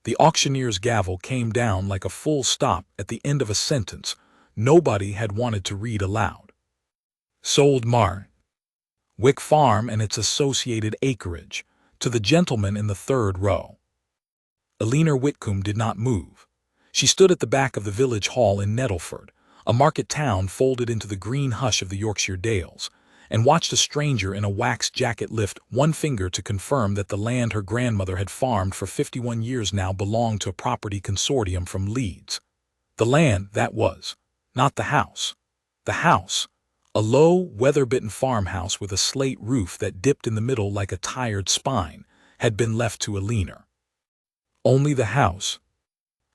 The auctioneer's gavel came down like a full stop at the end of a sentence nobody had wanted to read aloud. Sold Wick Farm and its associated acreage, to the gentleman in the third row. Eleanor Whitcomb did not move. She stood at the back of the village hall in Nettleford, a market town folded into the green hush of the Yorkshire dales, and watched a stranger in a waxed jacket lift one finger to confirm that the land her grandmother had farmed for 51 years now belonged to a property consortium from Leeds. The land, that was, not the house. The house, a low, weather-bitten farmhouse with a slate roof that dipped in the middle like a tired spine, had been left to Eleanor. Only the house,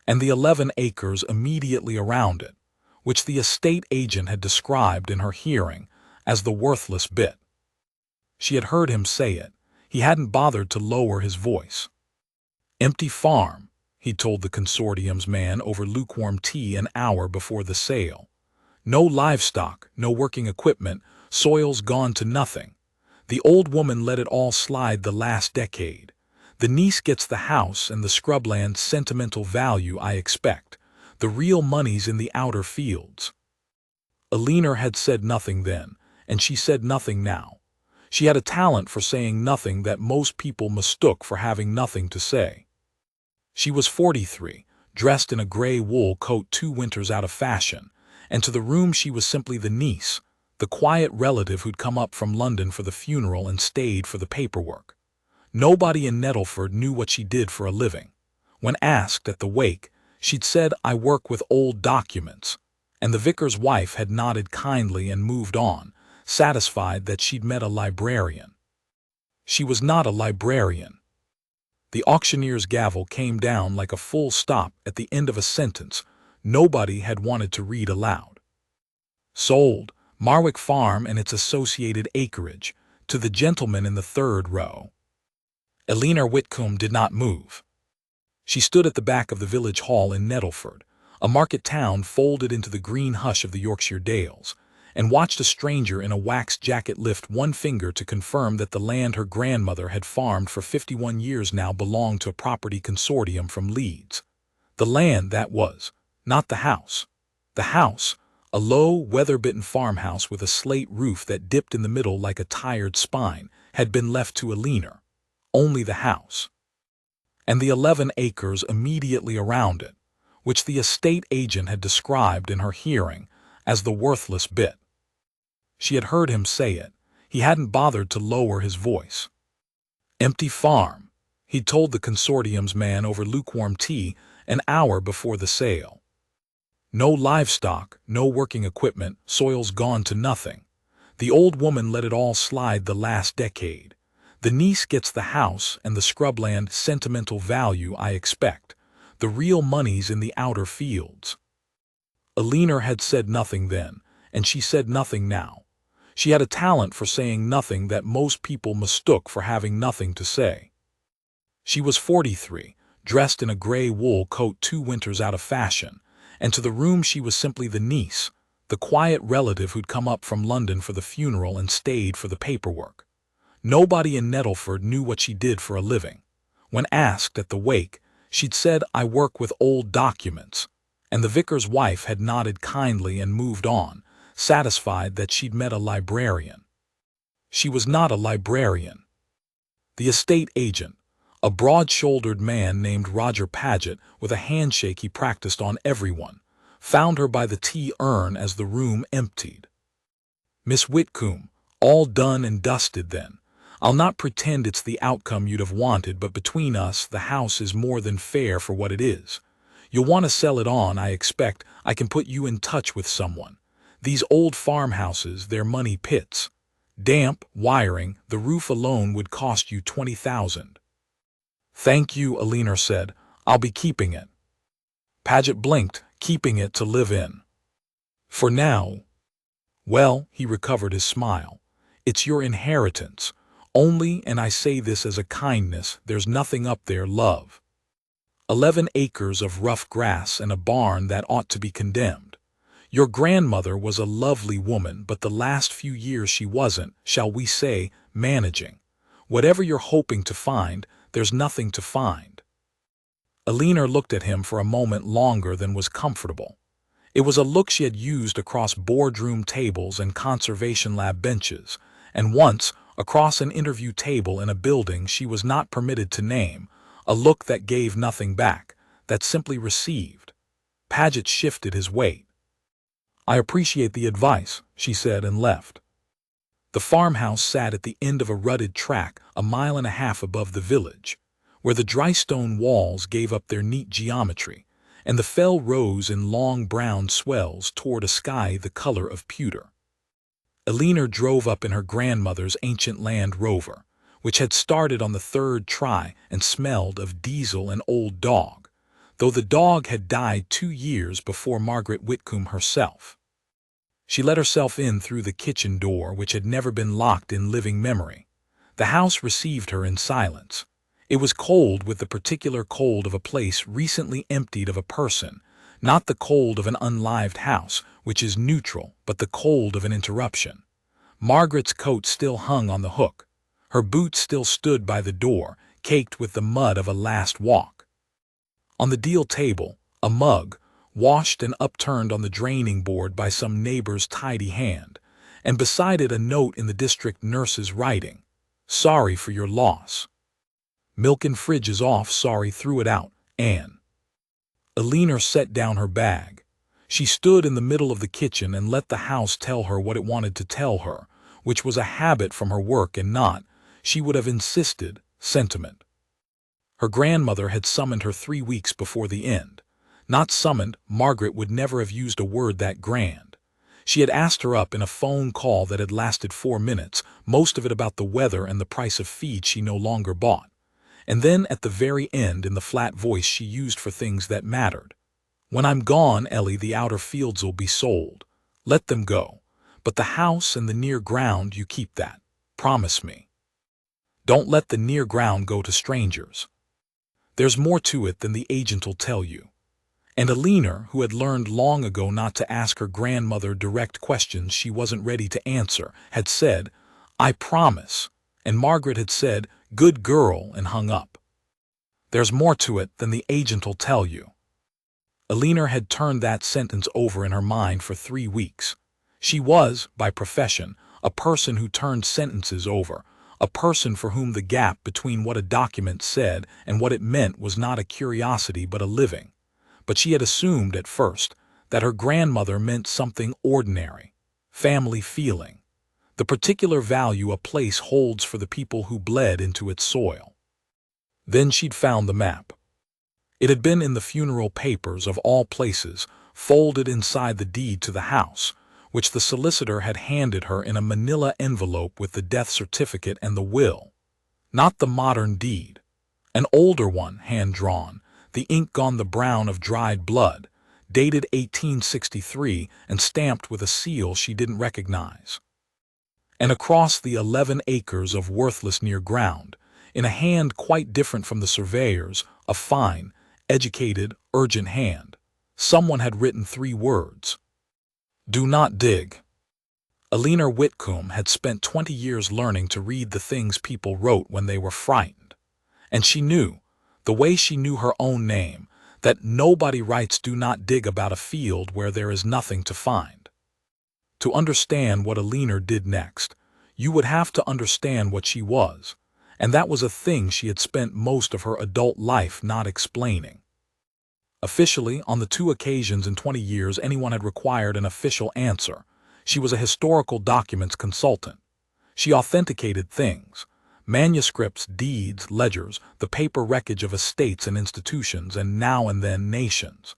and the 11 acres immediately around it, which the estate agent had described in her hearing as the worthless bit. She had heard him say it. He hadn't bothered to lower his voice. Empty farm, he told the consortium's man over lukewarm tea an hour before the sale. No livestock, no working equipment, soils gone to nothing. The old woman let it all slide the last decade. The niece gets the house and the scrubland sentimental value, I expect. The real money's in the outer fields. Eleanor had said nothing then, and she said nothing now. She had a talent for saying nothing that most people mistook for having nothing to say. She was 43, dressed in a gray wool coat 2 winters out of fashion, and to the room she was simply the niece, the quiet relative who'd come up from London for the funeral and stayed for the paperwork. Nobody in Nettleford knew what she did for a living. When asked at the wake, she'd said, "I work with old documents," and the vicar's wife had nodded kindly and moved on, satisfied that she'd met a librarian. She was not a librarian. The auctioneer's gavel came down like a full stop at the end of a sentence nobody had wanted to read aloud. Sold Marwick Farm and its associated acreage, to the gentleman in the third row. Eleanor Whitcomb did not move. She stood at the back of the village hall in Nettleford, a market town folded into the green hush of the Yorkshire dales, and watched a stranger in a waxed jacket lift one finger to confirm that the land her grandmother had farmed for 51 years now belonged to a property consortium from Leeds. The land, that was, not the house. The house, a low, weather-bitten farmhouse with a slate roof that dipped in the middle like a tired spine, had been left to Eleanor. Only the house, and the 11 acres immediately around it, which the estate agent had described in her hearing as the worthless bit. She had heard him say it. He hadn't bothered to lower his voice. Empty farm, he told the consortium's man over lukewarm tea an hour before the sale. No livestock, no working equipment, soils gone to nothing. The old woman let it all slide the last decade. The niece gets the house and the scrubland sentimental value, I expect. The real money's in the outer fields. Eleanor had said nothing then, and she said nothing now. She had a talent for saying nothing that most people mistook for having nothing to say. She was 43, dressed in a gray wool coat 2 winters out of fashion, and to the room she was simply the niece, the quiet relative who'd come up from London for the funeral and stayed for the paperwork. Nobody in Nettleford knew what she did for a living. When asked at the wake, she'd said, "I work with old documents," and the vicar's wife had nodded kindly and moved on, satisfied that she'd met a librarian. She was not a librarian. The estate agent, a broad-shouldered man named Roger Paget with a handshake he practiced on everyone, found her by the tea urn as the room emptied. "Miss Whitcomb, all done and dusted then. I'll not pretend it's the outcome you'd have wanted, but between us, the house is more than fair for what it is. You'll want to sell it on, I expect. I can put you in touch with someone. These old farmhouses, they're money pits. Damp, wiring, the roof alone would cost you 20,000. "Thank you," Eleanor said. "I'll be keeping it." Paget blinked, keeping it to live in. "For now." "Well," he recovered his smile, "it's your inheritance. Only, and I say this as a kindness, there's nothing up there, love. 11 acres of rough grass and a barn that ought to be condemned. Your grandmother was a lovely woman, but the last few years she wasn't, shall we say, managing. Whatever you're hoping to find, there's nothing to find." Alina looked at him for a moment longer than was comfortable. It was a look she had used across boardroom tables and conservation lab benches, and once across an interview table in a building she was not permitted to name, a look that gave nothing back, that simply received. Paget shifted his weight. "I appreciate the advice," she said and left. The farmhouse sat at the end of a rutted track 1.5 miles above the village, where the dry stone walls gave up their neat geometry, and the fell rose in long brown swells toward a sky the color of pewter. Alina drove up in her grandmother's ancient Land Rover, which had started on the third try and smelled of diesel and old dog, though the dog had died 2 years before Margaret Whitcomb herself. She let herself in through the kitchen door, which had never been locked in living memory. The house received her in silence. It was cold, with the particular cold of a place recently emptied of a person, not the cold of an unlived house, which is neutral, but the cold of an interruption. Margaret's coat still hung on the hook. Her boots still stood by the door, caked with the mud of a last walk. On the deal table, a mug, washed and upturned on the draining board by some neighbor's tidy hand, and beside it a note in the district nurse's writing, "Sorry for your loss. Milk in fridge is off, sorry, threw it out, Anne." Alina set down her bag. She stood in the middle of the kitchen and let the house tell her what it wanted to tell her, which was a habit from her work and not, she would have insisted, sentiment. Her grandmother had summoned her 3 weeks before the end. Not summoned, Margaret would never have used a word that grand. She had asked her up in a phone call that had lasted 4 minutes, most of it about the weather and the price of feed she no longer bought. And then at the very end, in the flat voice she used for things that mattered, "When I'm gone, Ellie, the outer fields'll be sold. Let them go. But the house and the near ground, you keep that. Promise me. Don't let the near ground go to strangers. There's more to it than the agent'll tell you." And Alina, who had learned long ago not to ask her grandmother direct questions she wasn't ready to answer, had said, "I promise," and Margaret had said, "Good girl," and hung up. "There's more to it than the agent'll tell you." Alina had turned that sentence over in her mind for 3 weeks. She was, by profession, a person who turned sentences over, a person for whom the gap between what a document said and what it meant was not a curiosity but a living. But she had assumed at first that her grandmother meant something ordinary, family feeling, the particular value a place holds for the people who bled into its soil. Then she'd found the map. It had been in the funeral papers of all places, folded inside the deed to the house, which the solicitor had handed her in a manila envelope with the death certificate and the will. Not the modern deed. An older one, hand-drawn, the ink gone the brown of dried blood, dated 1863 and stamped with a seal she didn't recognize. And across the 11 acres of worthless near ground, in a hand quite different from the surveyor's, a fine, educated, urgent hand, someone had written 3 words. "Do not dig." Alina Whitcomb had spent 20 years learning to read the things people wrote when they were frightened. And she knew, the way she knew her own name, that nobody writes "do not dig" about a field where there is nothing to find. To understand what Alina did next, you would have to understand what she was, and that was a thing she had spent most of her adult life not explaining. Officially, on the 2 occasions in 20 years anyone had required an official answer, she was a historical documents consultant. She authenticated things. Manuscripts, deeds, ledgers, the paper wreckage of estates and institutions, and now and then nations.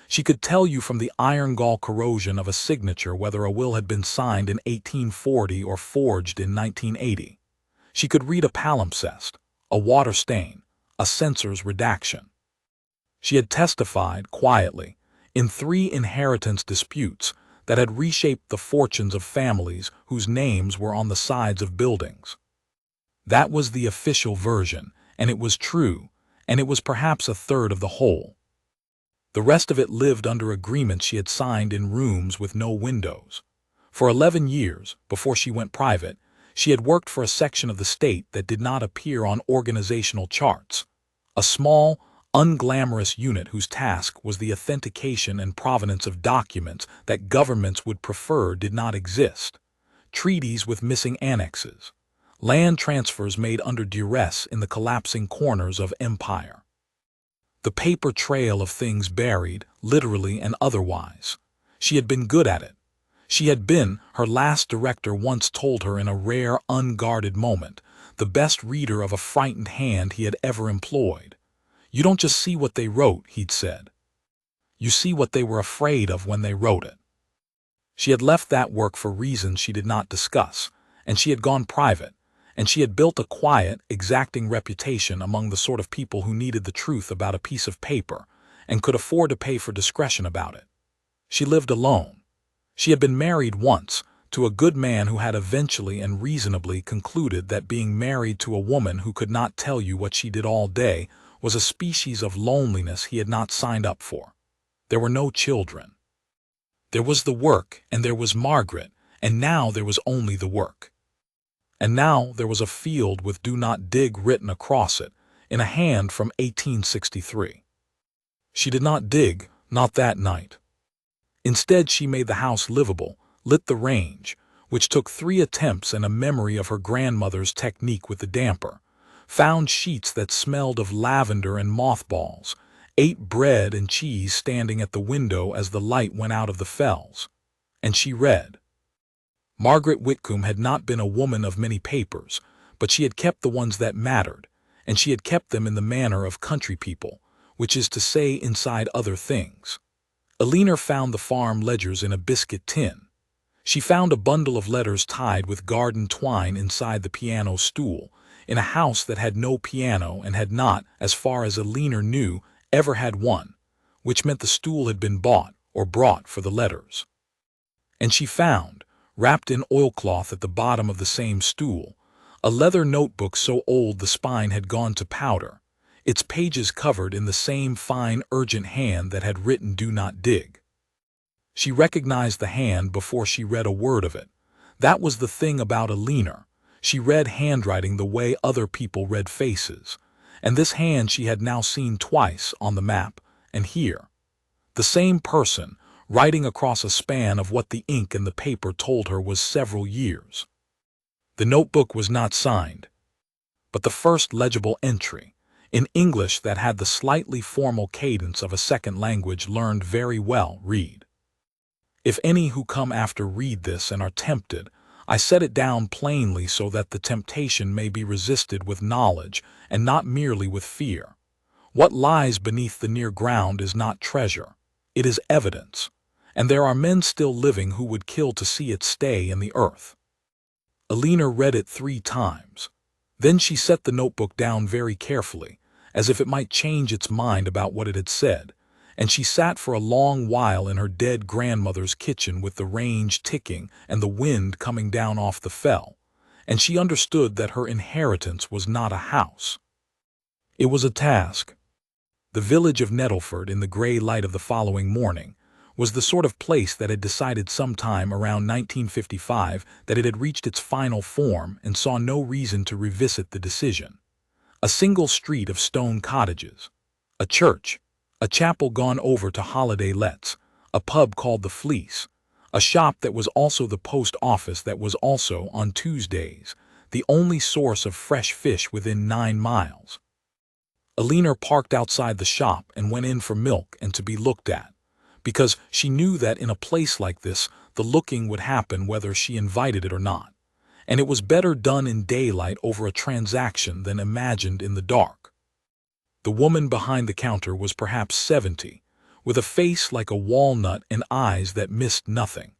She could tell you from the iron gall corrosion of a signature whether a will had been signed in 1840 or forged in 1980. She could read a palimpsest, a water stain, a censor's redaction. She had testified, quietly, in 3 inheritance disputes that had reshaped the fortunes of families whose names were on the sides of buildings. That was the official version, and it was true, and it was perhaps a third of the whole. The rest of it lived under agreements she had signed in rooms with no windows. For 11 years, before she went private, she had worked for a section of the state that did not appear on organizational charts, a small, unglamorous unit whose task was the authentication and provenance of documents that governments would prefer did not exist, treaties with missing annexes, land transfers made under duress in the collapsing corners of empire. The paper trail of things buried, literally and otherwise. She had been good at it. She had been, her last director once told her in a rare, unguarded moment, the best reader of a frightened hand he had ever employed. You don't just see what they wrote, he'd said. You see what they were afraid of when they wrote it. She had left that work for reasons she did not discuss, and she had gone private, and she had built a quiet, exacting reputation among the sort of people who needed the truth about a piece of paper and could afford to pay for discretion about it. She lived alone. She had been married once, to a good man who had eventually and reasonably concluded that being married to a woman who could not tell you what she did all day was a species of loneliness he had not signed up for. There were no children. There was the work, and there was Margaret, and now there was only the work. And now there was a field with "Do Not Dig" written across it, in a hand from 1863. She did not dig, not that night. Instead, she made the house livable, lit the range, which took 3 attempts and a memory of her grandmother's technique with the damper, found sheets that smelled of lavender and mothballs, ate bread and cheese standing at the window as the light went out of the fells. And she read. Margaret Whitcomb had not been a woman of many papers, but she had kept the ones that mattered, and she had kept them in the manner of country people, which is to say inside other things. Alina found the farm ledgers in a biscuit tin. She found a bundle of letters tied with garden twine inside the piano stool, in a house that had no piano and had not, as far as Alina knew, ever had one, which meant the stool had been bought or brought for the letters. And she found, wrapped in oilcloth at the bottom of the same stool, a leather notebook so old the spine had gone to powder, its pages covered in the same fine, urgent hand that had written "Do Not Dig." She recognized the hand before she read a word of it. That was the thing about Alina. She read handwriting the way other people read faces, and this hand she had now seen twice on the map, and here. The same person, writing across a span of what the ink and the paper told her was several years. The notebook was not signed, but the first legible entry, in English that had the slightly formal cadence of a second language learned very well, read. If any who come after read this and are tempted, I set it down plainly so that the temptation may be resisted with knowledge and not merely with fear. What lies beneath the near ground is not treasure, it is evidence, and there are men still living who would kill to see it stay in the earth. Alina read it 3 times. Then she set the notebook down very carefully, as if it might change its mind about what it had said, and she sat for a long while in her dead grandmother's kitchen with the range ticking and the wind coming down off the fell, and she understood that her inheritance was not a house. It was a task. The village of Nettleford, in the gray light of the following morning, was the sort of place that had decided sometime around 1955 that it had reached its final form and saw no reason to revisit the decision. A single street of stone cottages, a church, a chapel gone over to holiday lets, a pub called the Fleece, a shop that was also the post office that was also, on Tuesdays, the only source of fresh fish within 9 miles. Alina parked outside the shop and went in for milk and to be looked at, because she knew that in a place like this the looking would happen whether she invited it or not, and it was better done in daylight over a transaction than imagined in the dark. The woman behind the counter was perhaps 70, with a face like a walnut and eyes that missed nothing.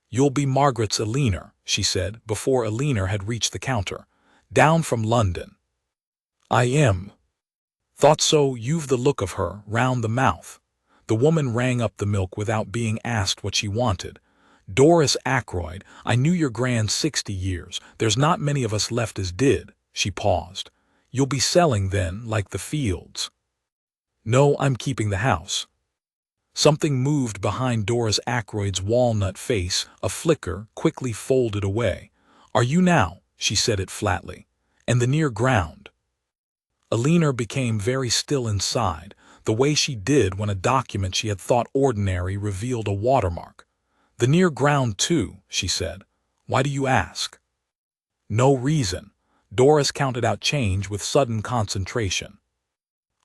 "You'll be Margaret's Alina," she said, before Alina had reached the counter. "Down from London." "I am." "Thought so, you've the look of her, round the mouth." The woman rang up the milk without being asked what she wanted. "Doris Ackroyd, I knew your grand 60 years. There's not many of us left as did." She paused. "You'll be selling then, like the fields?" "No, I'm keeping the house." Something moved behind Doris Ackroyd's walnut face, a flicker, quickly folded away. "Are you now?" she said it flatly. "And the near ground?" Alina became very still inside, the way she did when a document she had thought ordinary revealed a watermark. "The near ground too," she said. "Why do you ask?" "No reason." Doris counted out change with sudden concentration.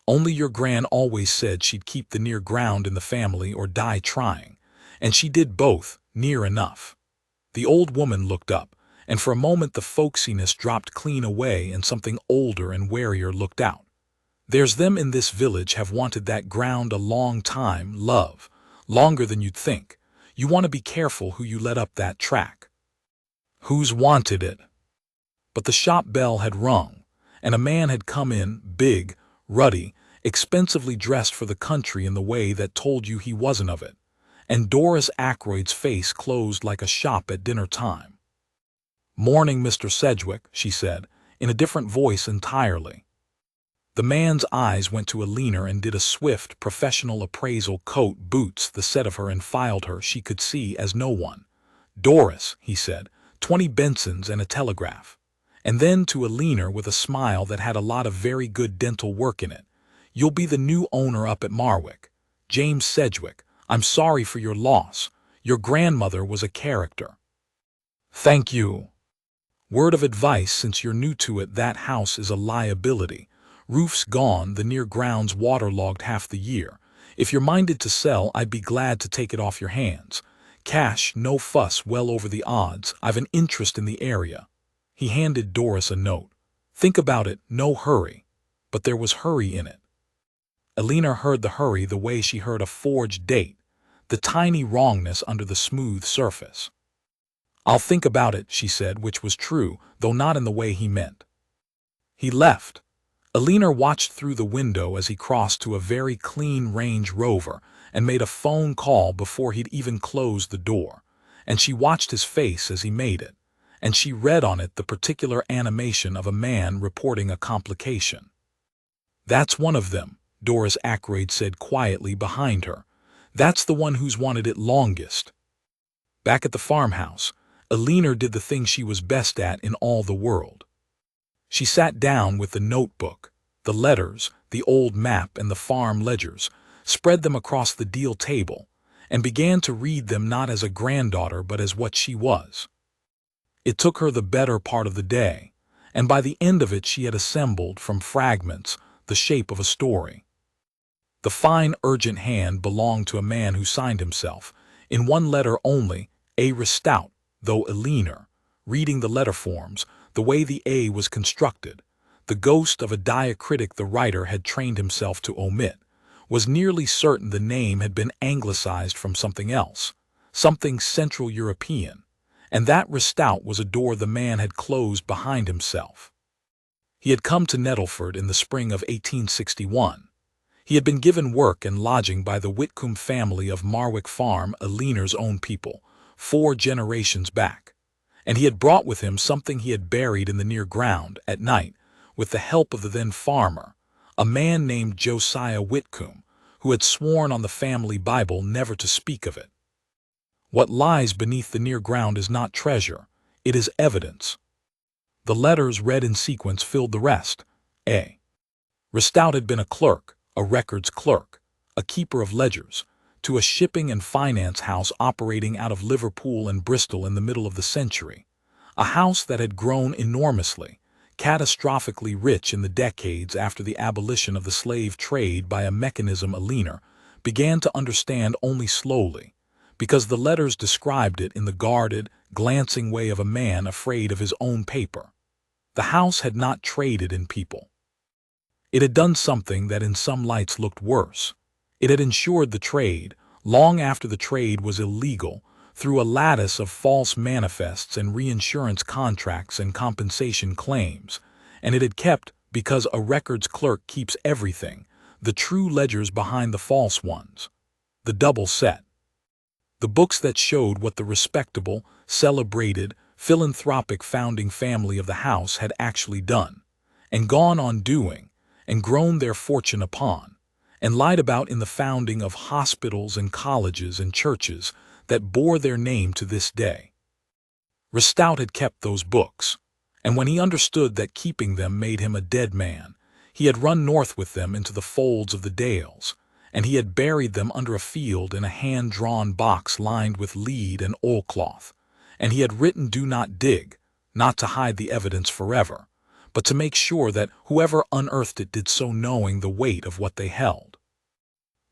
"Only your gran always said she'd keep the near ground in the family or die trying. And she did both, near enough." The old woman looked up, and for a moment the folksiness dropped clean away and something older and warier looked out. "There's them in this village have wanted that ground a long time, love. Longer than you'd think. You want to be careful who you let up that track." "Who's wanted it?" But the shop bell had rung, and a man had come in, big, ruddy, expensively dressed for the country in the way that told you he wasn't of it, and Doris Ackroyd's face closed like a shop at dinner time. "Morning, Mr. Sedgwick," she said, in a different voice entirely. The man's eyes went to Alina and did a swift, professional appraisal, coat, boots, the set of her, and filed her she could see as no one. "Doris," he said, 20 Bensons and a telegraph." And then to Alina with a smile that had a lot of very good dental work in it, "You'll be the new owner up at Marwick. James Sedgwick, I'm sorry for your loss. Your grandmother was a character." "Thank you. Word of advice, since you're new to it, that house is a liability. Roof's gone, the near ground's waterlogged half the year. If you're minded to sell, I'd be glad to take it off your hands. Cash, no fuss, well over the odds. I've an interest in the area." He handed Doris a note. "Think about it, no hurry." But there was hurry in it. Alina heard the hurry the way she heard a forged date, the tiny wrongness under the smooth surface. "I'll think about it," she said, which was true, though not in the way he meant. He left. Alina watched through the window as he crossed to a very clean Range Rover and made a phone call before he'd even closed the door, and she watched his face as he made it, and she read on it the particular animation of a man reporting a complication. "That's one of them," Doris Ackroyd said quietly behind her. "That's the one who's wanted it longest." Back at the farmhouse, Alina did the thing she was best at in all the world. She sat down with the notebook, the letters, the old map, and the farm ledgers, spread them across the deal table, and began to read them not as a granddaughter but as what she was. It took her the better part of the day, and by the end of it she had assembled, from fragments, the shape of a story. The fine, urgent hand belonged to a man who signed himself, in one letter only, A. Restout, though Alina, reading the letter forms, the way the A was constructed, the ghost of a diacritic the writer had trained himself to omit, was nearly certain the name had been anglicized from something else, something Central European, and that Restout was a door the man had closed behind himself. He had come to Nettleford in the spring of 1861. He had been given work and lodging by the Whitcomb family of Marwick Farm, Alina's own people, 4 generations back, and he had brought with him something he had buried in the near ground at night with the help of the then farmer, a man named Josiah Whitcomb, who had sworn on the family Bible never to speak of it. What lies beneath the near ground is not treasure, it is evidence. The letters read in sequence filled the rest. A. Restout had been a clerk, a records clerk, a keeper of ledgers, to a shipping and finance house operating out of Liverpool and Bristol in the middle of the century, a house that had grown enormously, catastrophically rich in the decades after the abolition of the slave trade by a mechanism Alina began to understand only slowly, because the letters described it in the guarded, glancing way of a man afraid of his own paper. The house had not traded in people. It had done something that in some lights looked worse. It had ensured the trade, long after the trade was illegal, through a lattice of false manifests and reinsurance contracts and compensation claims, and it had kept, because a records clerk keeps everything, the true ledgers behind the false ones, the double set. The books that showed what the respectable, celebrated, philanthropic founding family of the house had actually done, and gone on doing, and grown their fortune upon, and lied about in the founding of hospitals and colleges and churches that bore their name to this day. Restout had kept those books, and when he understood that keeping them made him a dead man, He had run north with them into the folds of the dales, and he had buried them under a field in a hand-drawn box lined with lead and oilcloth, and he had written "Do not dig," not to hide the evidence forever, but to make sure that whoever unearthed it did so knowing the weight of what they held.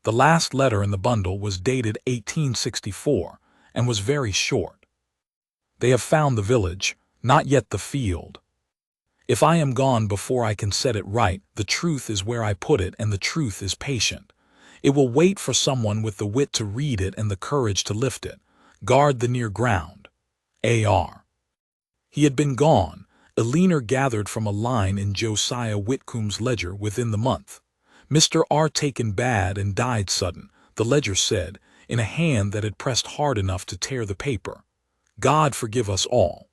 The last letter in the bundle was dated 1864 and was very short. "They have found the village, not yet the field. If I am gone before I can set it right, the truth is where I put it, and the truth is patient. It will wait for someone with the wit to read it and the courage to lift it. Guard the near ground. A.R." He had been gone, Eleanor gathered from a line in Josiah Whitcomb's ledger within the month. "Mr. R taken bad and died sudden," the ledger said, in a hand that had pressed hard enough to tear the paper. "God forgive us all."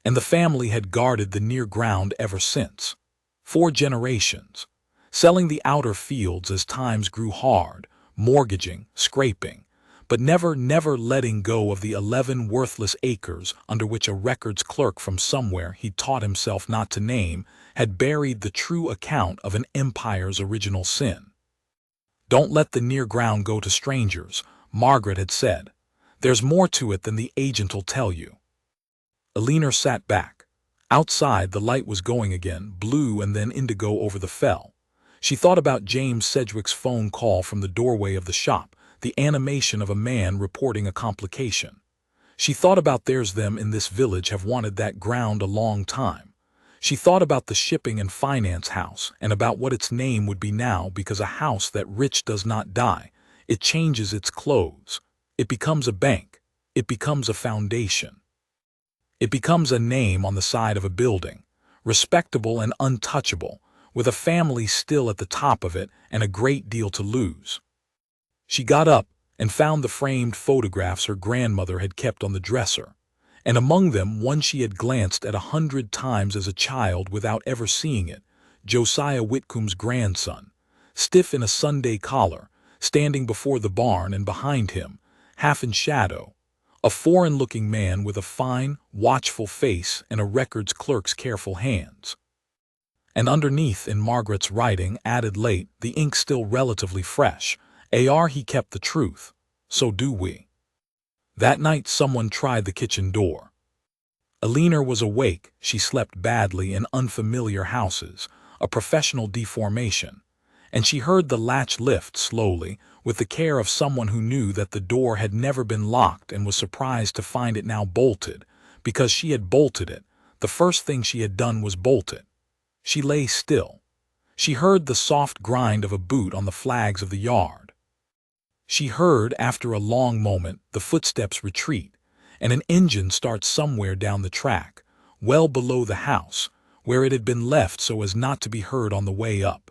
And the family had guarded the near ground ever since. 4 generations. Selling the outer fields as times grew hard, mortgaging, scraping, but never letting go of the 11 worthless acres under which a records clerk from somewhere he'd taught himself not to name had buried the true account of an empire's original sin. "Don't let the near ground go to strangers," Margaret had said. "There's more to it than the agent'll tell you." Eleanor sat back. Outside, the light was going again, blue and then indigo over the fell. She thought about James Sedgwick's phone call from the doorway of the shop, the animation of a man reporting a complication. She thought about them in this village have wanted that ground a long time. She thought about the shipping and finance house and about what its name would be now, because a house that rich does not die. It changes its clothes. It becomes a bank. It becomes a foundation. It becomes a name on the side of a building, respectable and untouchable, with a family still at the top of it and a great deal to lose. She got up and found the framed photographs her grandmother had kept on the dresser, and among them one she had glanced at 100 times as a child without ever seeing it, Josiah Whitcomb's grandson, stiff in a Sunday collar, standing before the barn, and behind him, half in shadow, a foreign-looking man with a fine, watchful face and a records clerk's careful hands. And underneath, in Margaret's writing, added late, the ink still relatively fresh, "A.R. he kept the truth. So do we." That night someone tried the kitchen door. Eleanor was awake. She slept badly in unfamiliar houses, a professional deformation, and she heard the latch lift slowly, with the care of someone who knew that the door had never been locked and was surprised to find it now bolted, because she had bolted it. The first thing she had done was bolt it. She lay still. She heard the soft grind of a boot on the flags of the yard. She heard, after a long moment, the footsteps retreat, and an engine start somewhere down the track, well below the house, where it had been left so as not to be heard on the way up.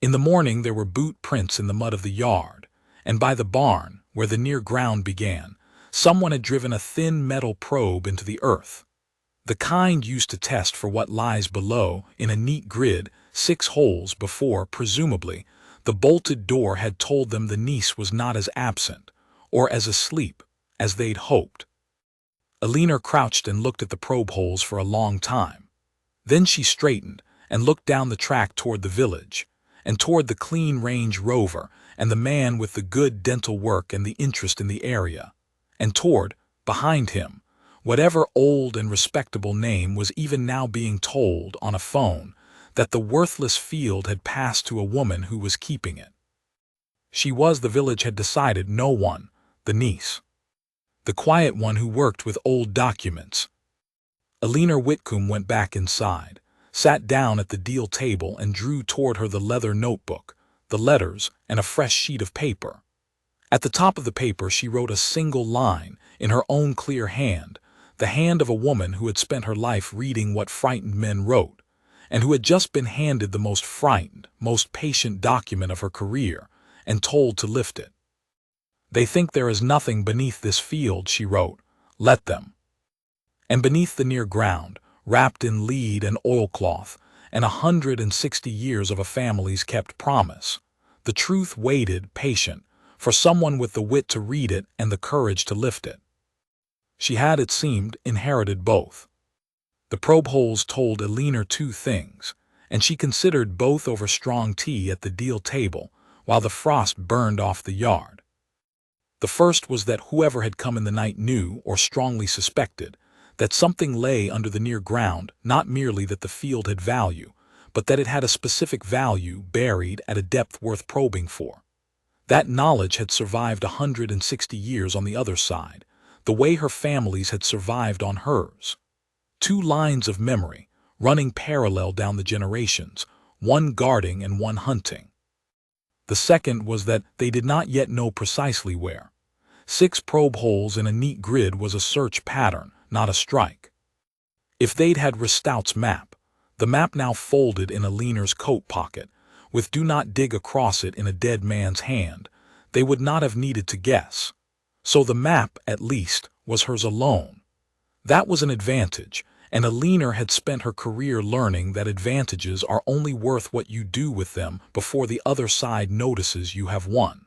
In the morning there were boot prints in the mud of the yard, and by the barn, where the near ground began, someone had driven a thin metal probe into the earth. The kind used to test for what lies below in a neat grid, 6 holes before, presumably, the bolted door had told them the niece was not as absent, or as asleep, as they'd hoped. Eleanor crouched and looked at the probe holes for a long time. Then she straightened and looked down the track toward the village, and toward the clean Range Rover and the man with the good dental work and the interest in the area, and toward, behind him, whatever old and respectable name was even now being told on a phone that the worthless field had passed to a woman who was keeping it. She was, the village had decided, no one, the niece. The quiet one who worked with old documents. Eleanor Whitcomb went back inside, sat down at the deal table and drew toward her the leather notebook, the letters, and a fresh sheet of paper. At the top of the paper she wrote a single line in her own clear hand, the hand of a woman who had spent her life reading what frightened men wrote, and who had just been handed the most frightened, most patient document of her career, and told to lift it. "They think there is nothing beneath this field," she wrote. "Let them." And beneath the near ground, wrapped in lead and oilcloth, and 160 years of a family's kept promise, the truth waited, patient, for someone with the wit to read it and the courage to lift it. She had, it seemed, inherited both. The probe holes told Eleanor 2 things, and she considered both over strong tea at the deal table while the frost burned off the yard. The first was that whoever had come in the night knew, or strongly suspected, that something lay under the near ground, not merely that the field had value, but that it had a specific value buried at a depth worth probing for. That knowledge had survived 160 years on the other side, the way her family's had survived on hers. Two lines of memory, running parallel down the generations, one guarding and one hunting. The second was that they did not yet know precisely where. 6 probe holes in a neat grid was a search pattern, not a strike. If they'd had Ristout's map, the map now folded in Aliner's coat pocket, with "do not dig" across it in a dead man's hand, they would not have needed to guess. So the map, at least, was hers alone. That was an advantage, and Aliner had spent her career learning that advantages are only worth what you do with them before the other side notices you have won.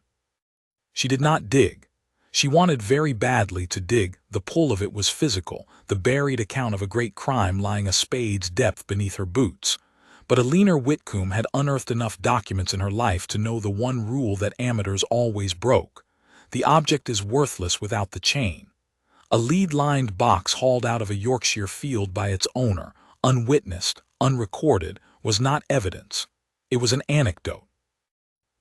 She did not dig. She wanted very badly to dig. The pull of it was physical, the buried account of a great crime lying a spade's depth beneath her boots. But Aliner Whitcomb had unearthed enough documents in her life to know the one rule that amateurs always broke. The object is worthless without the chain. A lead-lined box hauled out of a Yorkshire field by its owner, unwitnessed, unrecorded, was not evidence. It was an anecdote.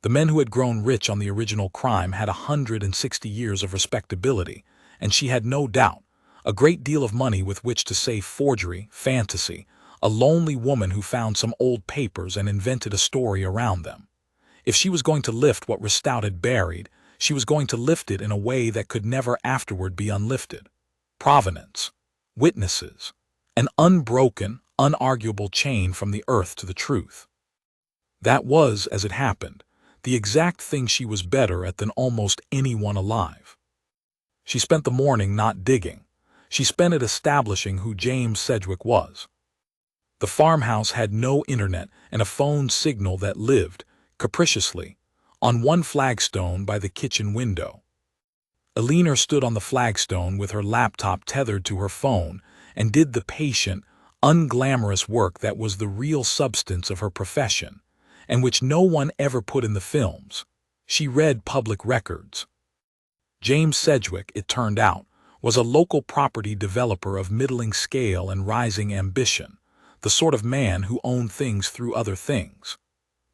The men who had grown rich on the original crime had 160 years of respectability, and she had no doubt a great deal of money with which to save forgery, fantasy, a lonely woman who found some old papers and invented a story around them. If she was going to lift what Ristout had buried, she was going to lift it in a way that could never afterward be unlifted. Provenance, witnesses, an unbroken, unarguable chain from the earth to the truth. That was, as it happened, the exact thing she was better at than almost anyone alive. She spent the morning not digging. She spent it establishing who James Sedgwick was. The farmhouse had no internet and a phone signal that lived, capriciously, on one flagstone by the kitchen window. Aliner stood on the flagstone with her laptop tethered to her phone and did the patient, unglamorous work that was the real substance of her profession, and which no one ever put in the films. She read public records. James Sedgwick, it turned out, was a local property developer of middling scale and rising ambition, the sort of man who owned things through other things.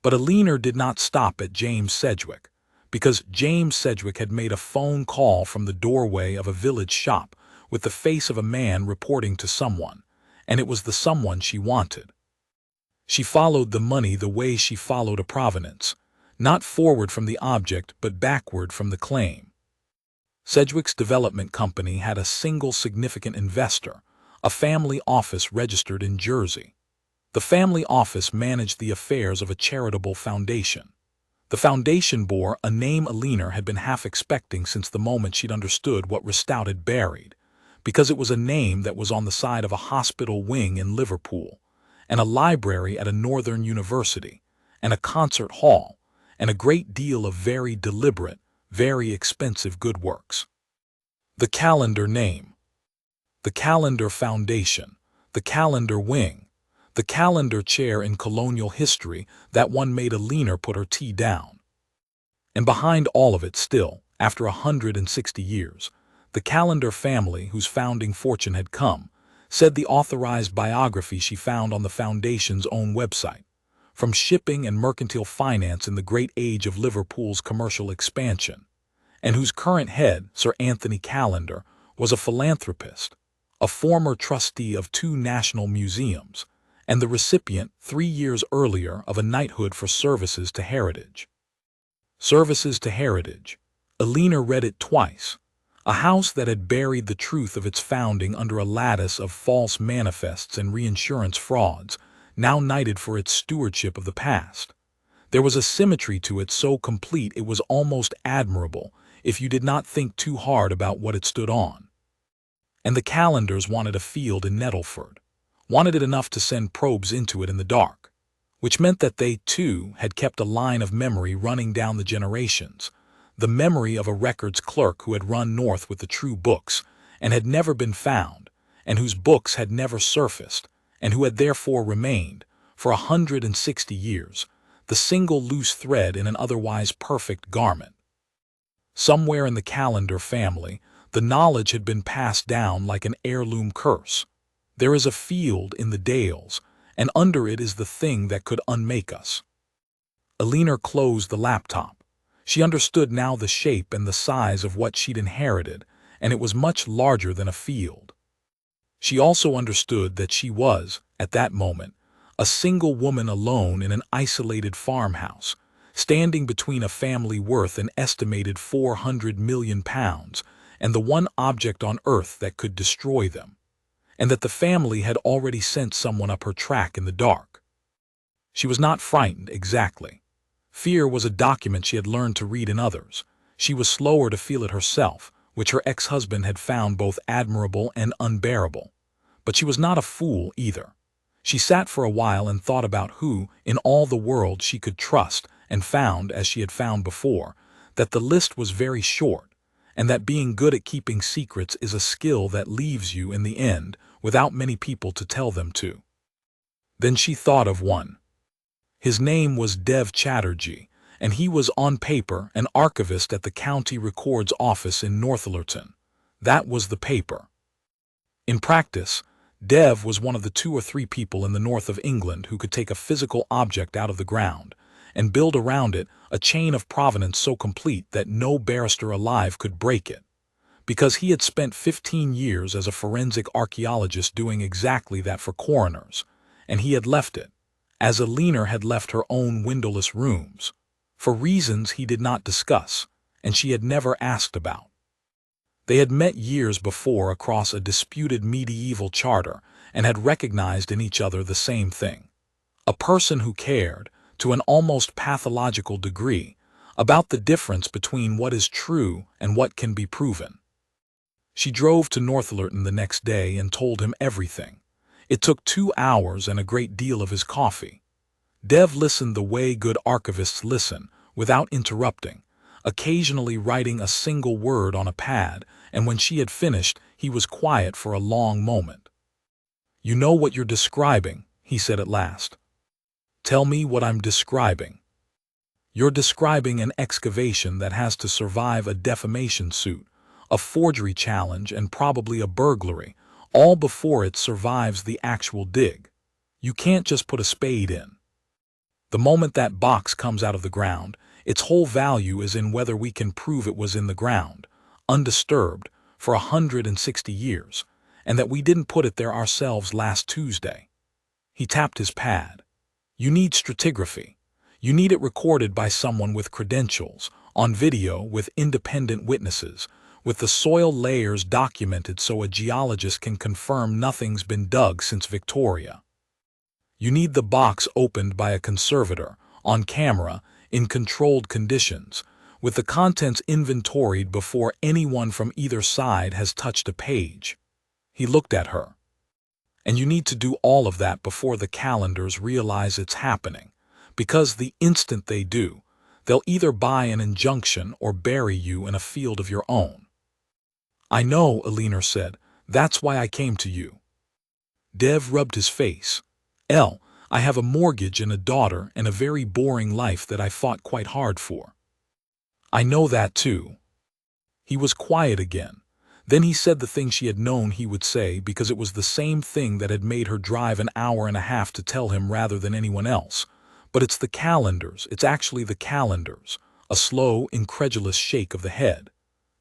But Aliner did not stop at James Sedgwick, because James Sedgwick had made a phone call from the doorway of a village shop with the face of a man reporting to someone, and it was the someone she wanted. She followed the money the way she followed a provenance, not forward from the object but backward from the claim. Sedgwick's development company had a single significant investor, a family office registered in Jersey. The family office managed the affairs of a charitable foundation. The foundation bore a name Aliner had been half expecting since the moment she'd understood what Ristout had buried, because it was a name that was on the side of a hospital wing in Liverpool, and a library at a northern university, and a concert hall, and a great deal of very deliberate, very expensive good works. The Calendar name. The Calendar Foundation. The Calendar Wing. The Calendar chair in colonial history, that one made Aliner put her tea down. And behind all of it still, after 160 years, the Calendar family whose founding fortune had come, said the authorized biography she found on the Foundation's own website. From shipping and mercantile finance in the great age of Liverpool's commercial expansion, and whose current head, Sir Anthony Calendar, was a philanthropist, a former trustee of 2 national museums, and the recipient 3 years earlier of a knighthood for services to heritage. Services to heritage. Aliner read it twice. A house that had buried the truth of its founding under a lattice of false manifests and reinsurance frauds, now knighted for its stewardship of the past. There was a symmetry to it so complete it was almost admirable if you did not think too hard about what it stood on. And the Calendars wanted a field in Nettleford, wanted it enough to send probes into it in the dark, which meant that they, too, had kept a line of memory running down the generations, the memory of a records clerk who had run north with the true books and had never been found, and whose books had never surfaced, and who had therefore remained, for 160 years, the single loose thread in an otherwise perfect garment. Somewhere in the Calendar family, the knowledge had been passed down like an heirloom curse. There is a field in the dales, and under it is the thing that could unmake us. Eleanor closed the laptop. She understood now the shape and the size of what she'd inherited, and it was much larger than a field. She also understood that she was, at that moment, a single woman alone in an isolated farmhouse, standing between a family worth an estimated £400 million and the one object on earth that could destroy them, and that the family had already sent someone up her track in the dark. She was not frightened, exactly. Fear was a document she had learned to read in others. She was slower to feel it herself, which her ex-husband had found both admirable and unbearable. But she was not a fool either. She sat for a while and thought about who, in all the world, she could trust, and found, as she had found before, that the list was very short, and that being good at keeping secrets is a skill that leaves you, in the end, without many people to tell them to. Then she thought of one. His name was Dev Chatterjee, and he was on paper an archivist at the County Records Office in Northallerton. That was the paper. In practice, Dev was one of the 2 or 3 people in the north of England who could take a physical object out of the ground and build around it a chain of provenance so complete that no barrister alive could break it, because he had spent 15 years as a forensic archaeologist doing exactly that for coroners, and he had left it, as Eleanor had left her own windowless rooms, for reasons he did not discuss, and she had never asked about. They had met years before across a disputed medieval charter and had recognized in each other the same thing: a person who cared, to an almost pathological degree, about the difference between what is true and what can be proven. She drove to Northallerton the next day and told him everything. It took 2 hours and a great deal of his coffee. Dev listened the way good archivists listen, without interrupting, occasionally writing a single word on a pad, and when she had finished, he was quiet for a long moment. "You know what you're describing," he said at last. "Tell me what I'm describing." "You're describing an excavation that has to survive a defamation suit, a forgery challenge, and probably a burglary, all before it survives the actual dig. You can't just put a spade in. The moment that box comes out of the ground, its whole value is in whether we can prove it was in the ground, undisturbed, for 160 years, and that we didn't put it there ourselves last Tuesday." He tapped his pad. "You need stratigraphy. You need it recorded by someone with credentials, on video, with independent witnesses, with the soil layers documented so a geologist can confirm nothing's been dug since Victoria. You need the box opened by a conservator, on camera, in controlled conditions, with the contents inventoried before anyone from either side has touched a page." He looked at her. "And you need to do all of that before the calendars realize it's happening, because the instant they do, they'll either buy an injunction or bury you in a field of your own." "I know," Eleanor said. "That's why I came to you." Dev rubbed his face. I have a mortgage and a daughter and a very boring life that I fought quite hard for." "I know that too." He was quiet again. Then he said the thing she had known he would say, because it was the same thing that had made her drive an hour and a half to tell him rather than anyone else. "But it's the calendars. It's actually the calendars." A slow, incredulous shake of the head.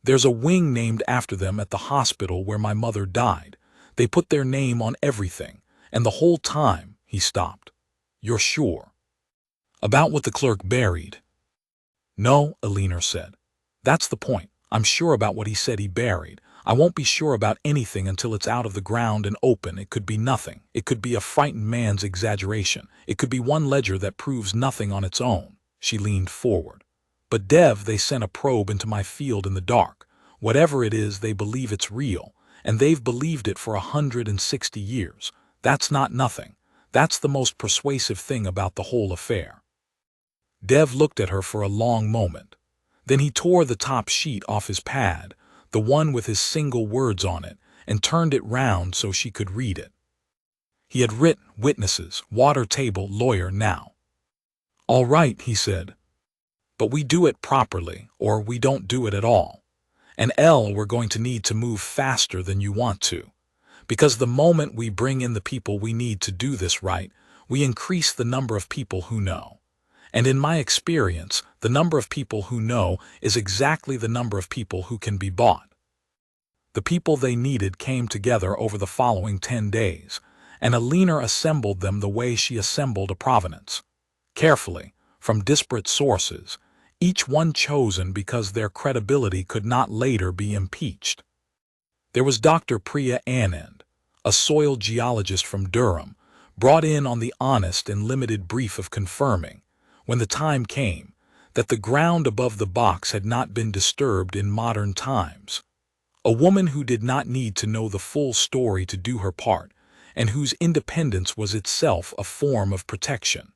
"There's a wing named after them at the hospital where my mother died. They put their name on everything. And the whole time," he stopped. "You're sure?" "About what the clerk buried?" "No," Eleanor said. "That's the point. I'm sure about what he said he buried. I won't be sure about anything until it's out of the ground and open. It could be nothing. It could be a frightened man's exaggeration. It could be one ledger that proves nothing on its own." She leaned forward. "But Dev, they sent a probe into my field in the dark. Whatever it is, they believe it's real, and they've believed it for 160 years. That's not nothing. That's the most persuasive thing about the whole affair." Dev looked at her for a long moment. Then he tore the top sheet off his pad, the one with his single words on it, and turned it round so she could read it. He had written witnesses, water table, lawyer now. "All right," he said. "But we do it properly, or we don't do it at all. And we're going to need to move faster than you want to. Because the moment we bring in the people we need to do this right, we increase the number of people who know. And in my experience, the number of people who know is exactly the number of people who can be bought." The people they needed came together over the following 10 days, and Alina assembled them the way she assembled a provenance. Carefully, from disparate sources, each one chosen because their credibility could not later be impeached. There was Dr. Priya Anand, a soil geologist from Durham, brought in on the honest and limited brief of confirming, when the time came, that the ground above the box had not been disturbed in modern times. A woman who did not need to know the full story to do her part, and whose independence was itself a form of protection.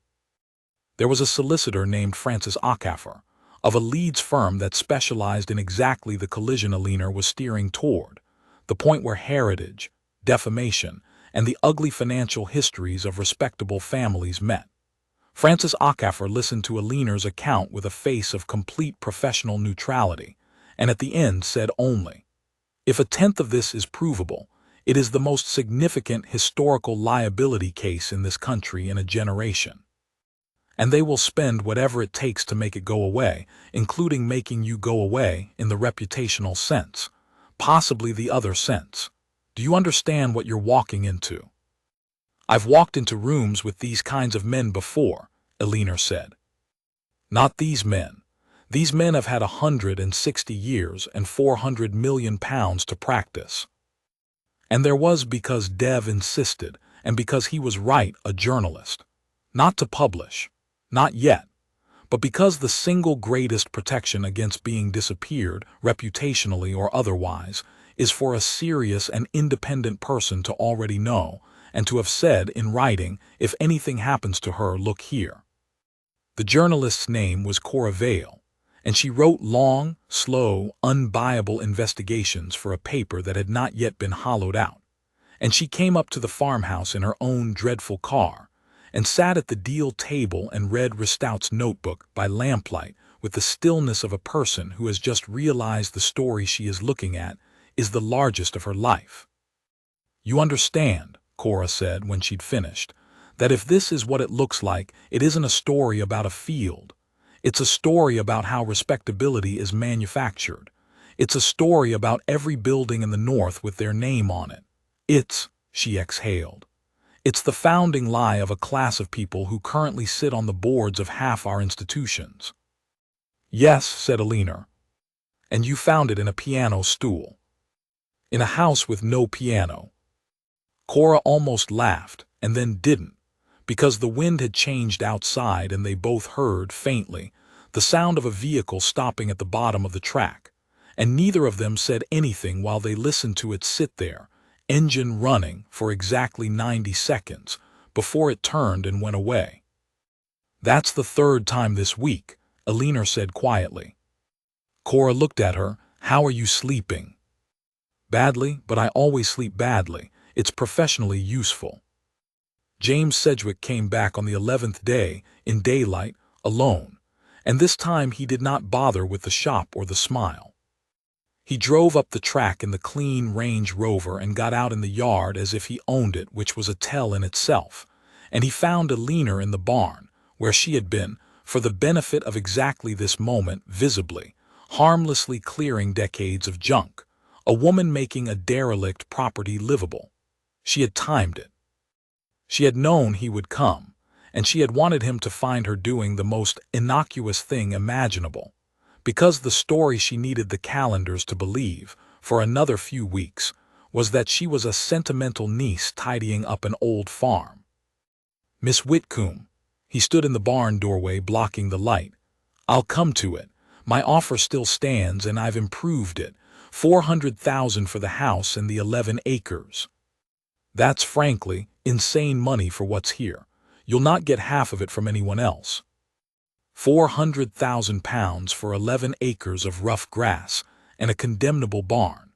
There was a solicitor named Francis Ockafer, of a Leeds firm that specialized in exactly the collision Alina was steering toward, the point where heritage, defamation, and the ugly financial histories of respectable families met. Francis Ockafer listened to Alina's account with a face of complete professional neutrality, and at the end said only, "If a tenth of this is provable, it is the most significant historical liability case in this country in a generation. And they will spend whatever it takes to make it go away, including making you go away in the reputational sense, possibly the other sense. Do you understand what you're walking into?" "I've walked into rooms with these kinds of men before," Alina said. "Not these men. These men have had 160 years and 400 million pounds to practice. And there was because Dev insisted, and because he was right, a journalist. Not to publish. Not yet. But because the single greatest protection against being disappeared, reputationally or otherwise, is for a serious and independent person to already know, and to have said in writing, if anything happens to her, look here." The journalist's name was Cora Vale, and she wrote long, slow, unbuyable investigations for a paper that had not yet been hollowed out. And she came up to the farmhouse in her own dreadful car, and sat at the deal table and read Ristout's notebook by lamplight with the stillness of a person who has just realized the story she is looking at is the largest of her life. "You understand," Cora said when she'd finished, "that if this is what it looks like, it isn't a story about a field. It's a story about how respectability is manufactured. It's a story about every building in the North with their name on it. She exhaled. It's the founding lie of a class of people who currently sit on the boards of half our institutions." "Yes," said Alina. "And you found it in a piano stool." "In a house with no piano." Cora almost laughed, and then didn't, because the wind had changed outside and they both heard, faintly, the sound of a vehicle stopping at the bottom of the track, and neither of them said anything while they listened to it sit there, engine running, for exactly 90 seconds, before it turned and went away. "That's the third time this week," Alina said quietly. Cora looked at her. "How are you sleeping?" "Badly, but I always sleep badly. It's professionally useful." James Sedgwick came back on the 11th day, in daylight, alone, and this time he did not bother with the shop or the smile. He drove up the track in the clean Range Rover and got out in the yard as if he owned it, which was a tell in itself, and he found Alina in the barn, where she had been, for the benefit of exactly this moment, visibly, harmlessly clearing decades of junk, a woman making a derelict property livable. She had timed it. She had known he would come, and she had wanted him to find her doing the most innocuous thing imaginable, because the story she needed the calendars to believe, for another few weeks, was that she was a sentimental niece tidying up an old farm. "Miss Whitcomb," he stood in the barn doorway blocking the light, "I'll come to it. My offer still stands and I've improved it. 400,000 for the house and the 11 acres. That's frankly insane money for what's here. You'll not get half of it from anyone else. 400,000 pounds for 11 acres of rough grass and a condemnable barn."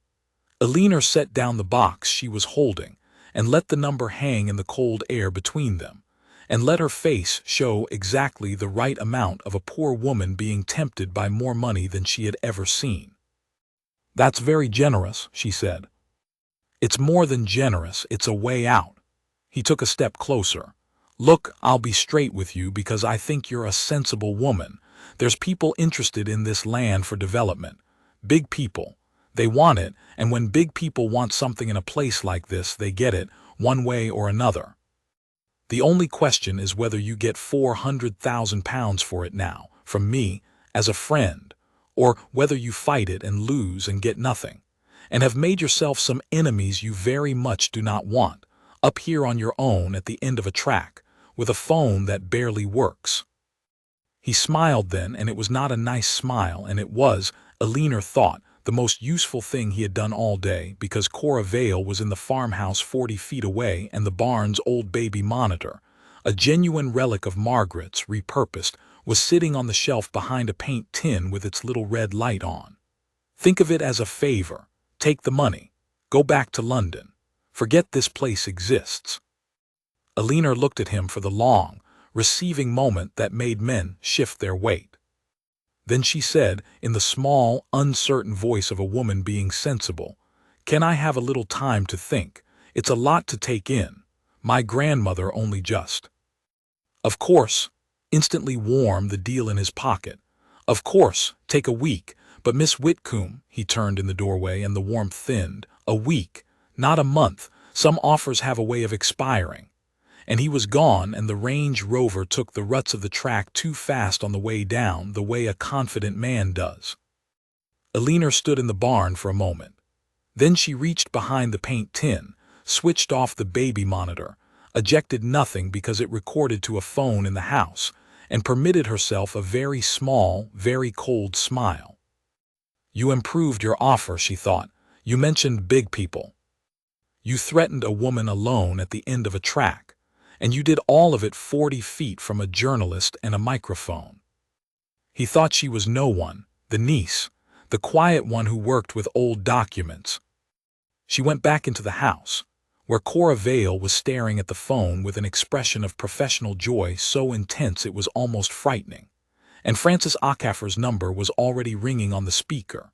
Alina set down the box she was holding, and let the number hang in the cold air between them, and let her face show exactly the right amount of a poor woman being tempted by more money than she had ever seen. "That's very generous," she said. "It's more than generous, it's a way out." He took a step closer. "Look, I'll be straight with you because I think you're a sensible woman. There's people interested in this land for development. Big people. They want it, and when big people want something in a place like this, they get it, one way or another. The only question is whether you get £400,000 for it now, from me, as a friend, or whether you fight it and lose and get nothing, and have made yourself some enemies you very much do not want, up here on your own at the end of a track, with a phone that barely works." He smiled then, and it was not a nice smile, and it was, Alina thought, the most useful thing he had done all day, because Cora Vale was in the farmhouse 40 feet away, and the barn's old baby monitor, a genuine relic of Margaret's, repurposed, was sitting on the shelf behind a paint tin with its little red light on. "Think of it as a favor. Take the money. Go back to London. Forget this place exists." Alina looked at him for the long, receiving moment that made men shift their weight. Then she said, in the small, uncertain voice of a woman being sensible, "Can I have a little time to think? It's a lot to take in. My grandmother only just—" "Of course," instantly warm, the deal in his pocket. "Of course, take a week, but Miss Whitcomb," he turned in the doorway and the warmth thinned, "a week, not a month. Some offers have a way of expiring." And he was gone, and the Range Rover took the ruts of the track too fast on the way down, the way a confident man does. Alina stood in the barn for a moment. Then she reached behind the paint tin, switched off the baby monitor, ejected nothing because it recorded to a phone in the house, and permitted herself a very small, very cold smile. "You improved your offer," she thought. "You mentioned big people. You threatened a woman alone at the end of a track. And you did all of it 40 feet from a journalist and a microphone." He thought she was no one, the niece, the quiet one who worked with old documents. She went back into the house, where Cora Vale was staring at the phone with an expression of professional joy so intense it was almost frightening, and Francis Acaffer's number was already ringing on the speaker,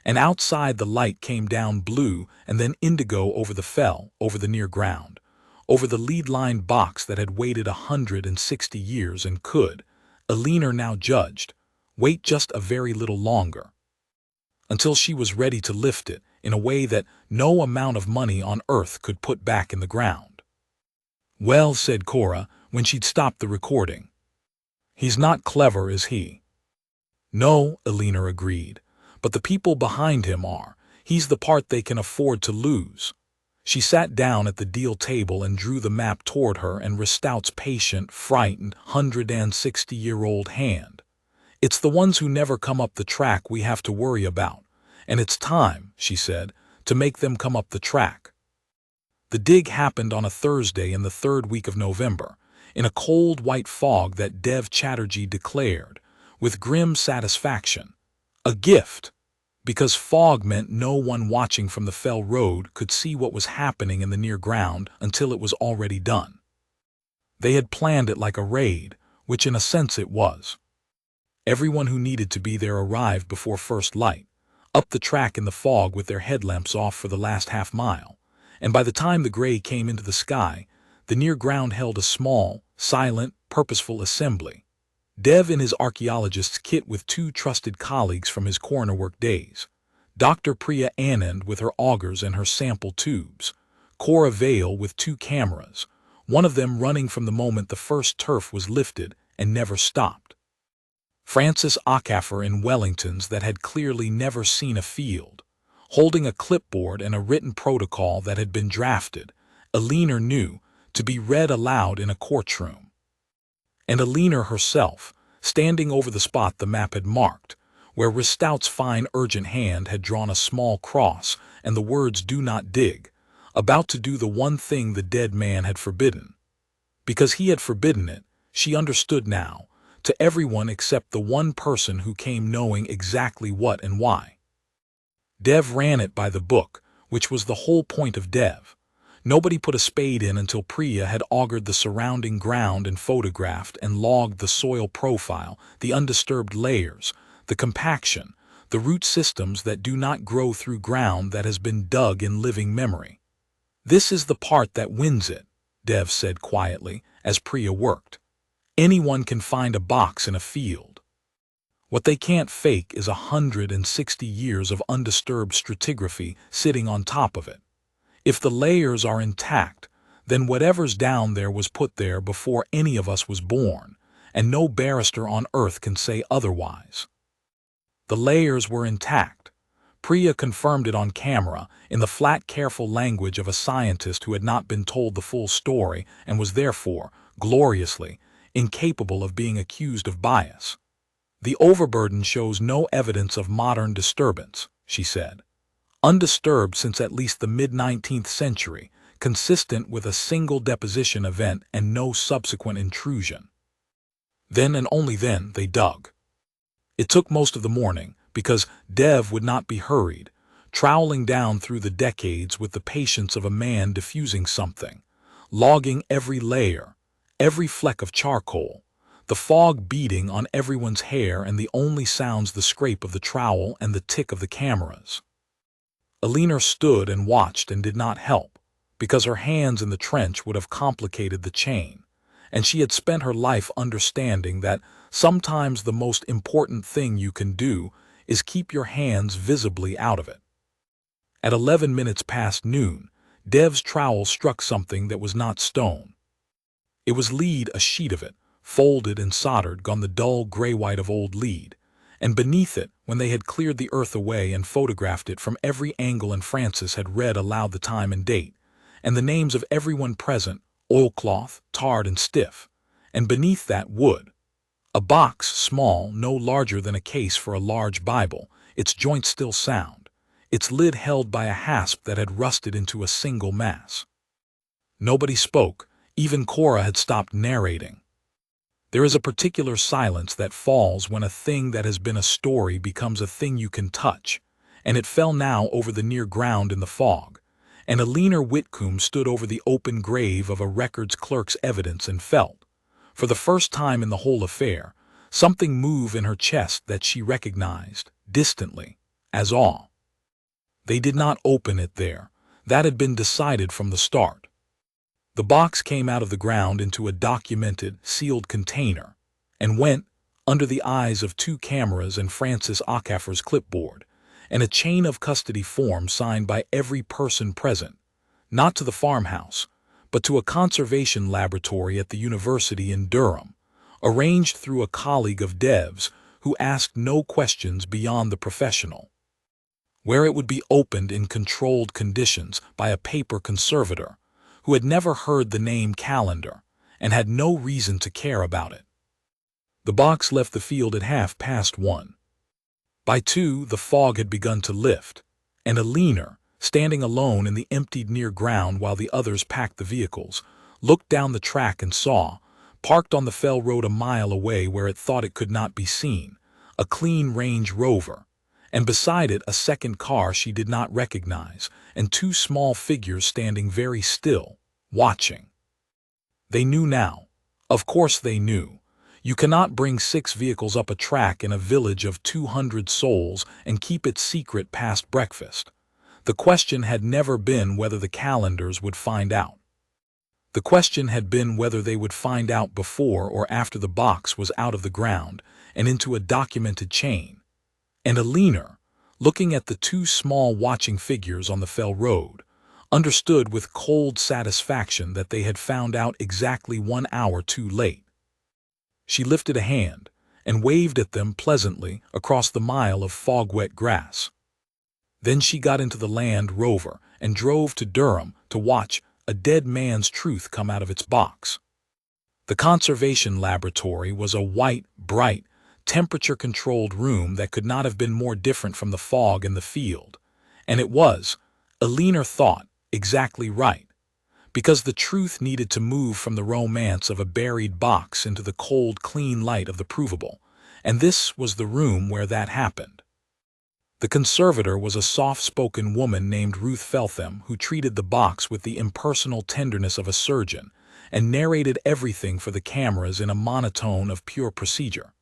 and outside the light came down blue and then indigo over the fell, over the near ground, over the lead-lined box that had waited 160 years and could, Alina now judged, wait just a very little longer, until she was ready to lift it in a way that no amount of money on earth could put back in the ground. "Well," said Cora, when she'd stopped the recording, "he's not clever, is he?" "No," Alina agreed, "but the people behind him are. He's the part they can afford to lose." She sat down at the deal table and drew the map toward her and Ristout's patient, frightened, 160-year-old hand. "It's the ones who never come up the track we have to worry about, and it's time," she said, "to make them come up the track." The dig happened on a Thursday in the third week of November, in a cold white fog that Dev Chatterjee declared, with grim satisfaction, a gift, because fog meant no one watching from the fell road could see what was happening in the near ground until it was already done. They had planned it like a raid, which in a sense it was. Everyone who needed to be there arrived before first light, up the track in the fog with their headlamps off for the last half-mile, and by the time the gray came into the sky, the near ground held a small, silent, purposeful assembly. Dev in his archaeologist's kit with 2 trusted colleagues from his coroner work days, Dr. Priya Anand with her augers and her sample tubes, Cora Vale with 2 cameras, one of them running from the moment the first turf was lifted and never stopped. Francis Acaffer in Wellingtons that had clearly never seen a field, holding a clipboard and a written protocol that had been drafted, Alina knew, to be read aloud in a courtroom. And Alina herself, standing over the spot the map had marked, where Ristout's fine urgent hand had drawn a small cross and the words "Do not dig," about to do the one thing the dead man had forbidden. Because he had forbidden it, she understood now, to everyone except the one person who came knowing exactly what and why. Dev ran it by the book, which was the whole point of Dev. Nobody put a spade in until Priya had augured the surrounding ground and photographed and logged the soil profile, the undisturbed layers, the compaction, the root systems that do not grow through ground that has been dug in living memory. This is the part that wins it, Dev said quietly, as Priya worked. Anyone can find a box in a field. What they can't fake is 160 years of undisturbed stratigraphy sitting on top of it. If the layers are intact, then whatever's down there was put there before any of us was born, and no barrister on earth can say otherwise. The layers were intact. Priya confirmed it on camera in the flat, careful language of a scientist who had not been told the full story and was therefore, gloriously, incapable of being accused of bias. The overburden shows no evidence of modern disturbance, she said. Undisturbed since at least the mid-19th century, consistent with a single deposition event and no subsequent intrusion. Then and only then they dug. It took most of the morning, because Dev would not be hurried, troweling down through the decades with the patience of a man diffusing something, logging every layer, every fleck of charcoal, the fog beating on everyone's hair and the only sounds the scrape of the trowel and the tick of the cameras. Alina stood and watched and did not help, because her hands in the trench would have complicated the chain, and she had spent her life understanding that sometimes the most important thing you can do is keep your hands visibly out of it. At 11 minutes past noon, Dev's trowel struck something that was not stone. It was lead, a sheet of it, folded and soldered, gone the dull gray-white of old lead, and beneath it, when they had cleared the earth away and photographed it from every angle and Francis had read aloud the time and date, and the names of everyone present, oilcloth, tarred and stiff, and beneath that wood. A box, small, no larger than a case for a large Bible, its joints still sound, its lid held by a hasp that had rusted into a single mass. Nobody spoke, even Cora had stopped narrating. There is a particular silence that falls when a thing that has been a story becomes a thing you can touch, and it fell now over the near ground in the fog, and Alina Whitcomb stood over the open grave of a records clerk's evidence and felt, for the first time in the whole affair, something move in her chest that she recognized, distantly, as awe. They did not open it there. That had been decided from the start. The box came out of the ground into a documented, sealed container, and went, under the eyes of 2 cameras and Francis Ockhaffer's clipboard, and a chain of custody form signed by every person present, not to the farmhouse, but to a conservation laboratory at the university in Durham, arranged through a colleague of Dev's who asked no questions beyond the professional, where it would be opened in controlled conditions by a paper conservator who had never heard the name Calendar and had no reason to care about it. The box left the field at 1:30. By 2, the fog had begun to lift, and Alina, standing alone in the emptied near ground while the others packed the vehicles, looked down the track and saw, parked on the fell road a mile away where it thought it could not be seen, a clean Range Rover, and beside it a second car she did not recognize, and 2 small figures standing very still, watching. They knew now. Of course they knew. You cannot bring 6 vehicles up a track in a village of 200 souls and keep it secret past breakfast. The question had never been whether the Calendars would find out. The question had been whether they would find out before or after the box was out of the ground and into a documented chain. And Alina, looking at the 2 small watching figures on the fell road, understood with cold satisfaction that they had found out exactly 1 hour too late. She lifted a hand and waved at them pleasantly across the mile of fog-wet grass. Then she got into the Land Rover and drove to Durham to watch a dead man's truth come out of its box. The conservation laboratory was a white, bright, temperature-controlled room that could not have been more different from the fog in the field, and it was, Alina thought, exactly right, because the truth needed to move from the romance of a buried box into the cold, clean light of the provable, and this was the room where that happened. The conservator was a soft-spoken woman named Ruth Feltham who treated the box with the impersonal tenderness of a surgeon and narrated everything for the cameras in a monotone of pure procedure.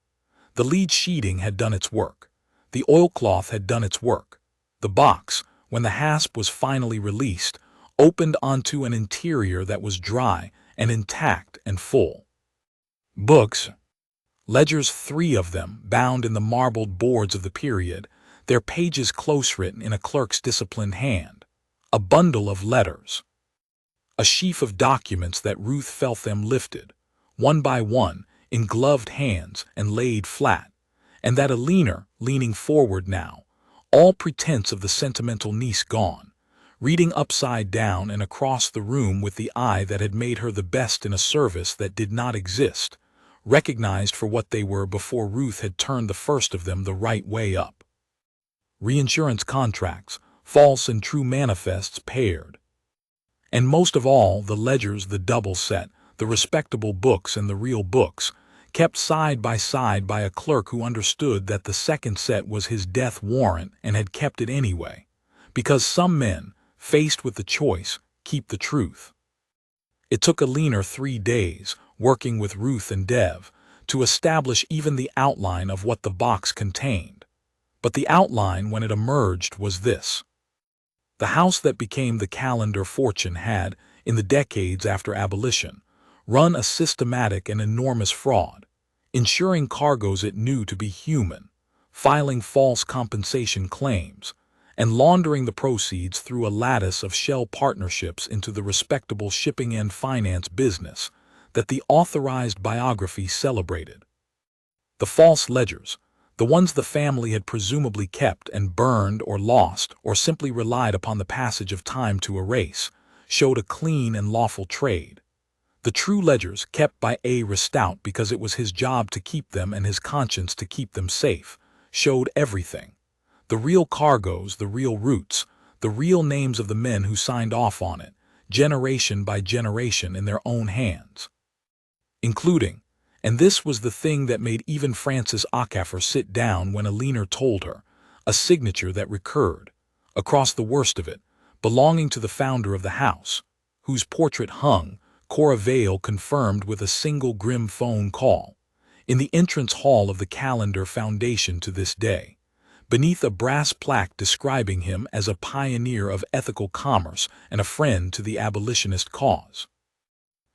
The lead sheeting had done its work. The oilcloth had done its work. The box, when the hasp was finally released, opened onto an interior that was dry and intact and full. Books. Ledgers, 3 of them, bound in the marbled boards of the period, their pages close-written in a clerk's disciplined hand. A bundle of letters. A sheaf of documents that Ruth Feltham lifted, one by one, in gloved hands and laid flat, and that Alina, leaning forward now, all pretense of the sentimental niece gone, reading upside down and across the room with the eye that had made her the best in a service that did not exist, recognized for what they were before Ruth had turned the first of them the right way up. Reinsurance contracts, false and true manifests paired. And most of all, the ledgers, the double set, the respectable books and the real books, kept side by side by a clerk who understood that the second set was his death warrant and had kept it anyway, because some men, faced with the choice, keep the truth. It took Alina 3 days, working with Ruth and Dev, to establish even the outline of what the box contained. But the outline, when it emerged, was this. The house that became the Calendar fortune had, in the decades after abolition, run a systematic and enormous fraud, insuring cargoes it knew to be human, filing false compensation claims, and laundering the proceeds through a lattice of shell partnerships into the respectable shipping and finance business that the authorized biography celebrated. The false ledgers, the ones the family had presumably kept and burned or lost or simply relied upon the passage of time to erase, showed a clean and lawful trade. The true ledgers, kept by A. Restout because it was his job to keep them and his conscience to keep them safe, showed everything. The real cargoes, the real routes, the real names of the men who signed off on it, generation by generation in their own hands. Including, and this was the thing that made even Frances Acaffer sit down when Alina told her, a signature that recurred, across the worst of it, belonging to the founder of the house, whose portrait hung, Cora Vale confirmed with a single grim phone call, in the entrance hall of the Calendar Foundation to this day, beneath a brass plaque describing him as a pioneer of ethical commerce and a friend to the abolitionist cause.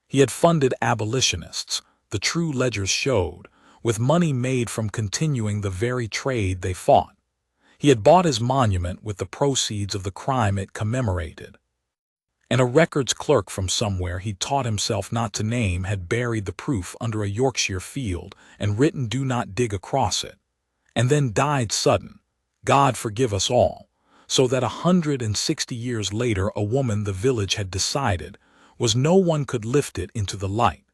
He had funded abolitionists, the true ledgers showed, with money made from continuing the very trade they fought. He had bought his monument with the proceeds of the crime it commemorated. And a records clerk from somewhere he taught himself not to name had buried the proof under a Yorkshire field and written "Do not dig" across it, and then died sudden, God forgive us all, so that 160 years later a woman the village had decided was no one could lift it into the light.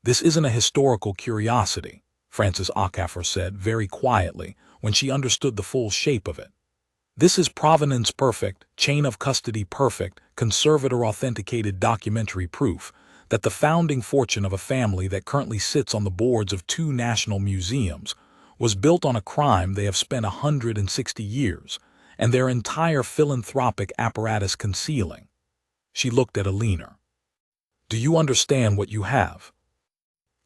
This isn't a historical curiosity, Frances Acaffer said very quietly when she understood the full shape of it. This is provenance perfect, chain of custody perfect, conservator authenticated documentary proof that the founding fortune of a family that currently sits on the boards of 2 national museums was built on a crime they have spent 160 years and their entire philanthropic apparatus concealing. She looked at Alina. Do you understand what you have?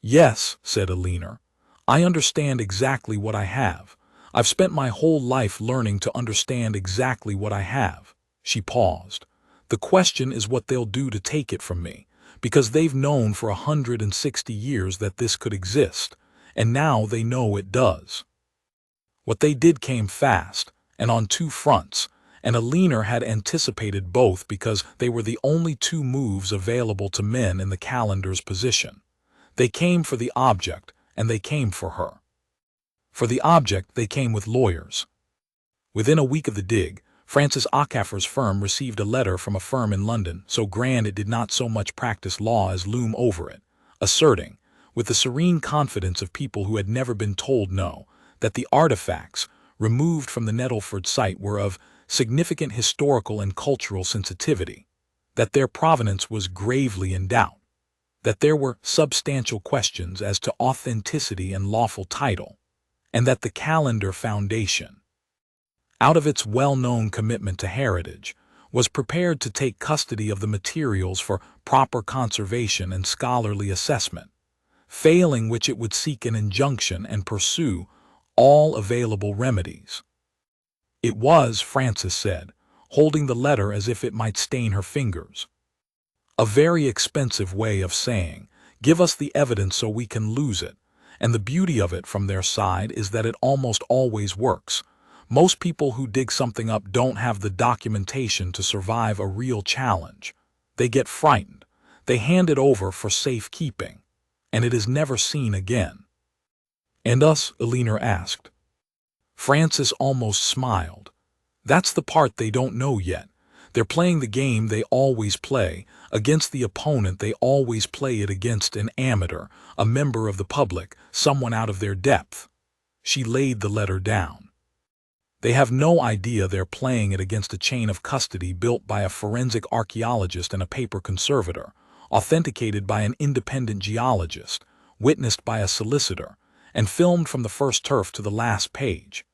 Yes, said Alina. I understand exactly what I have. I've spent my whole life learning to understand exactly what I have. She paused. The question is what they'll do to take it from me, because they've known for 160 years that this could exist, and now they know it does. What they did came fast, and on 2 fronts, and Alina had anticipated both because they were the only 2 moves available to men in the Calendar's position. They came for the object, and they came for her. For the object, they came with lawyers. Within a week of the dig, Frances Acaffer's firm received a letter from a firm in London, so grand it did not so much practice law as loom over it, asserting, with the serene confidence of people who had never been told no, that the artifacts, removed from the Nettleford site, were of significant historical and cultural sensitivity, that their provenance was gravely in doubt, that there were substantial questions as to authenticity and lawful title, and that the Calendar Foundation out of its well-known commitment to heritage, was prepared to take custody of the materials for proper conservation and scholarly assessment, failing which it would seek an injunction and pursue all available remedies. It was, Frances said, holding the letter as if it might stain her fingers, a very expensive way of saying, give us the evidence so we can lose it, and the beauty of it from their side is that it almost always works. Most people who dig something up don't have the documentation to survive a real challenge. They get frightened. They hand it over for safekeeping, and it is never seen again. And us? Eleanor asked. Frances almost smiled. That's the part they don't know yet. They're playing the game they always play, against the opponent they always play it against, an amateur, a member of the public, someone out of their depth. She laid the letter down. They have no idea they're playing it against a chain of custody built by a forensic archaeologist and a paper conservator, authenticated by an independent geologist, witnessed by a solicitor, and filmed from the first turf to the last page.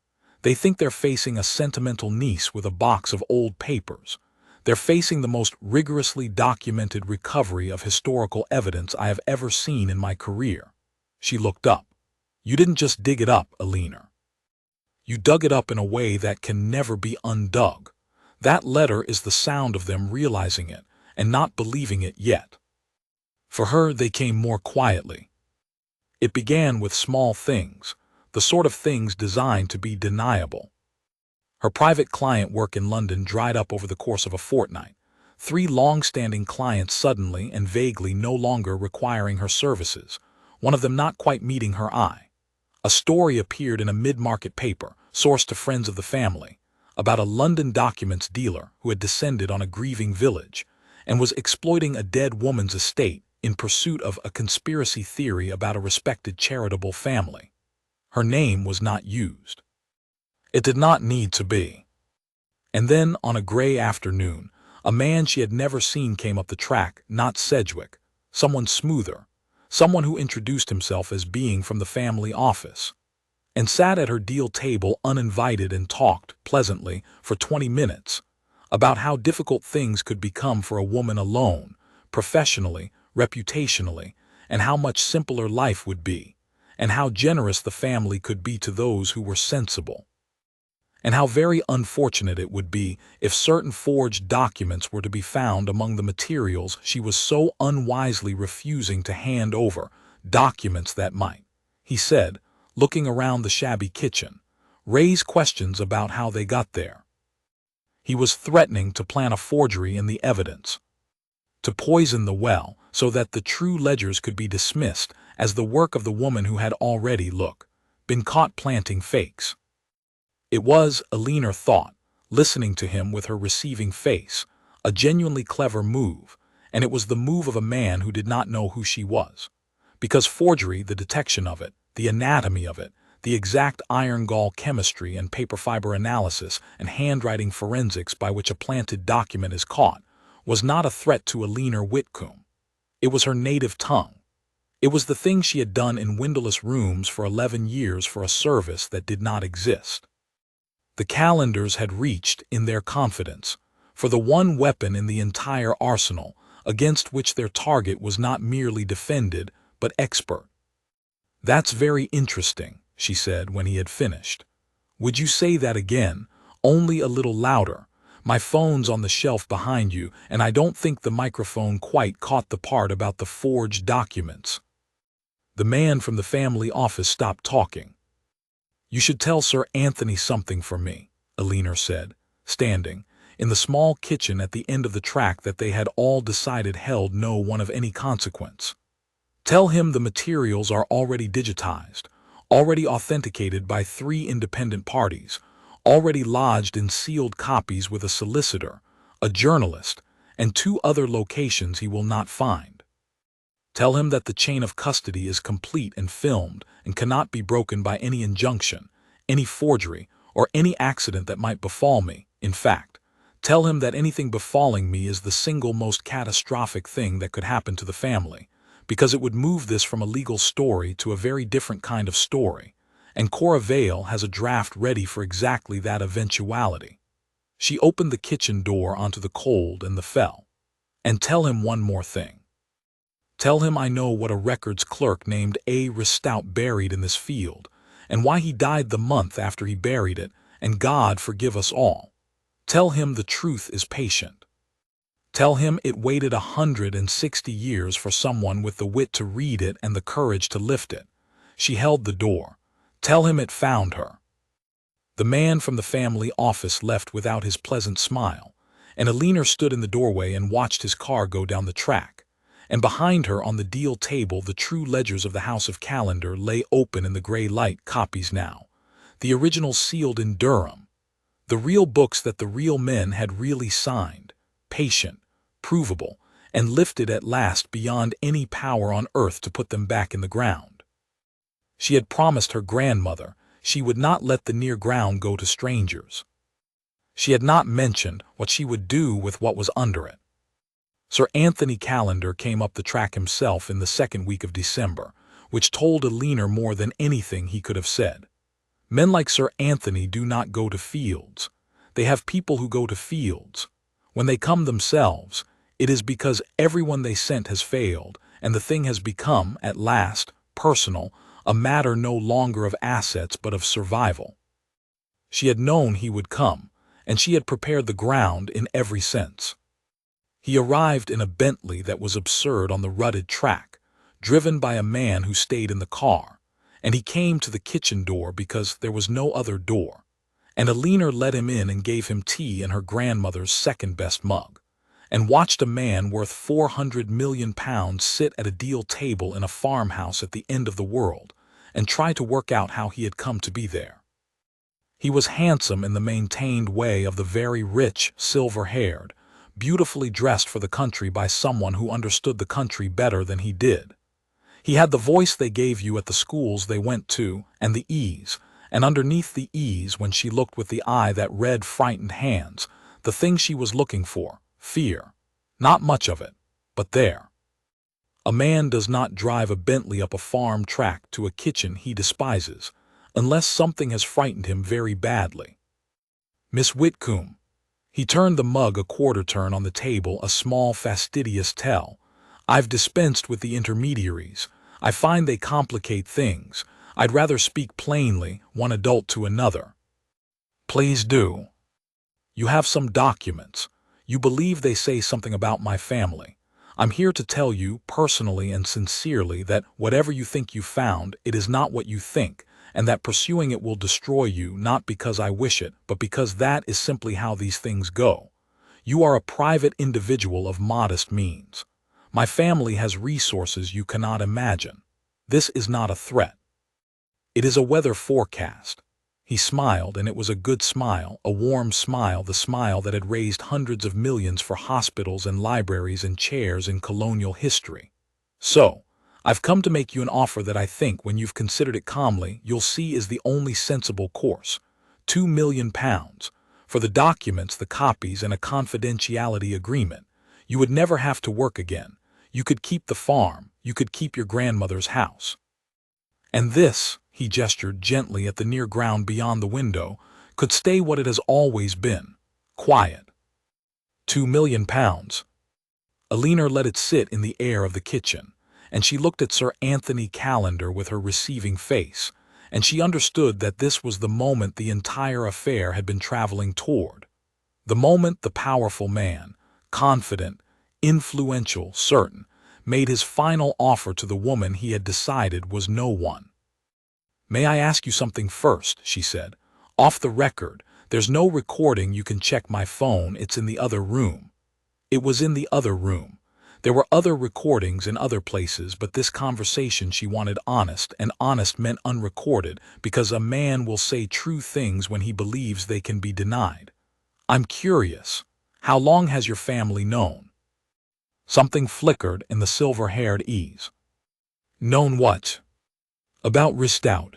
They think they're facing a sentimental niece with a box of old papers. They're facing the most rigorously documented recovery of historical evidence I have ever seen in my career. She looked up. You didn't just dig it up, Eleanor. You dug it up in a way that can never be undug. That letter is the sound of them realizing it and not believing it yet. For her, they came more quietly. It began with small things, the sort of things designed to be deniable. Her private client work in London dried up over the course of a fortnight, 3 long-standing clients suddenly and vaguely no longer requiring her services, one of them not quite meeting her eye. A story appeared in a mid-market paper, sourced to friends of the family, about a London documents dealer who had descended on a grieving village and was exploiting a dead woman's estate in pursuit of a conspiracy theory about a respected charitable family. Her name was not used. It did not need to be. And then, on a gray afternoon, a man she had never seen came up the track, not Sedgwick, someone smoother, someone who introduced himself as being from the family office, and sat at her deal table uninvited and talked, pleasantly, for 20 minutes, about how difficult things could become for a woman alone, professionally, reputationally, and how much simpler life would be, and how generous the family could be to those who were sensible, and how very unfortunate it would be if certain forged documents were to be found among the materials she was so unwisely refusing to hand over, documents that might, he said, looking around the shabby kitchen, raise questions about how they got there. He was threatening to plan a forgery in the evidence, to poison the well so that the true ledgers could be dismissed as the work of the woman who had already, been caught planting fakes. It was, Eleanor thought, listening to him with her receiving face, a genuinely clever move, and it was the move of a man who did not know who she was. Because forgery, the detection of it, the anatomy of it, the exact iron gall chemistry and paper fiber analysis and handwriting forensics by which a planted document is caught, was not a threat to Eleanor Whitcomb. It was her native tongue. It was the thing she had done in windowless rooms for 11 years for a service that did not exist. The Calendars had reached, in their confidence, for the one weapon in the entire arsenal against which their target was not merely defended, but expert. That's very interesting, she said when he had finished. Would you say that again, only a little louder? My phone's on the shelf behind you, and I don't think the microphone quite caught the part about the forged documents. The man from the family office stopped talking. You should tell Sir Anthony something for me, Eleanor said, standing, in the small kitchen at the end of the track that they had all decided held no one of any consequence. Tell him the materials are already digitized, already authenticated by 3 independent parties, already lodged in sealed copies with a solicitor, a journalist, and 2 other locations he will not find. Tell him that the chain of custody is complete and filmed and cannot be broken by any injunction, any forgery, or any accident that might befall me. In fact, tell him that anything befalling me is the single most catastrophic thing that could happen to the family, because it would move this from a legal story to a very different kind of story, and Cora Vale has a draft ready for exactly that eventuality. She opened the kitchen door onto the cold and the fell. And tell him one more thing. Tell him I know what a records clerk named A. Ristout buried in this field, and why he died the month after he buried it, and God forgive us all. Tell him the truth is patient. Tell him it waited 160 years for someone with the wit to read it and the courage to lift it. She held the door. Tell him it found her. The man from the family office left without his pleasant smile, and Alina stood in the doorway and watched his car go down the track. And behind her on the deal table the true ledgers of the House of Calendar lay open in the gray light, copies now. The originals sealed in Durham. The real books that the real men had really signed, patient, provable, and lifted at last beyond any power on earth to put them back in the ground. She had promised her grandmother she would not let the near ground go to strangers. She had not mentioned what she would do with what was under it. Sir Anthony Calendar came up the track himself in the second week of December, which told Alina more than anything he could have said. Men like Sir Anthony do not go to fields. They have people who go to fields. When they come themselves, it is because everyone they sent has failed, and the thing has become, at last, personal, a matter no longer of assets but of survival. She had known he would come, and she had prepared the ground in every sense. He arrived in a Bentley that was absurd on the rutted track, driven by a man who stayed in the car, and he came to the kitchen door because there was no other door, and Alina let him in and gave him tea in her grandmother's second-best mug, and watched a man worth £400 million sit at a deal table in a farmhouse at the end of the world and try to work out how he had come to be there. He was handsome in the maintained way of the very rich, silver-haired, beautifully dressed for the country by someone who understood the country better than he did. He had the voice they gave you at the schools they went to, and the ease, and underneath the ease, when she looked with the eye that read frightened hands, the thing she was looking for, fear. Not much of it, but there. A man does not drive a Bentley up a farm track to a kitchen he despises, unless something has frightened him very badly. Miss Whitcomb. He turned the mug a quarter turn on the table, a small fastidious tell. I've dispensed with the intermediaries. I find they complicate things. I'd rather speak plainly, one adult to another. Please do. You have some documents. You believe they say something about my family. I'm here to tell you, personally and sincerely, that whatever you think you found, it is not what you think, and that pursuing it will destroy you, not because I wish it, but because that is simply how these things go. You are a private individual of modest means. My family has resources you cannot imagine. This is not a threat. It is a weather forecast. He smiled, and it was a good smile, a warm smile, the smile that had raised hundreds of millions for hospitals and libraries and chairs in colonial history. So, I've come to make you an offer that I think, when you've considered it calmly, you'll see is the only sensible course. £2 million. For the documents, the copies, and a confidentiality agreement. You would never have to work again. You could keep the farm. You could keep your grandmother's house. And this, he gestured gently at the near ground beyond the window, could stay what it has always been. Quiet. £2 million. Alina let it sit in the air of the kitchen, and she looked at Sir Anthony Calendar with her receiving face, and she understood that this was the moment the entire affair had been traveling toward. The moment the powerful man, confident, influential, certain, made his final offer to the woman he had decided was no one. May I ask you something first, she said. Off the record, there's no recording. You can check my phone, it's in the other room. It was in the other room. There were other recordings in other places, but this conversation she wanted honest, and honest meant unrecorded, because a man will say true things when he believes they can be denied. I'm curious. How long has your family known? Something flickered in the silver-haired ease. Known what? About Ristout.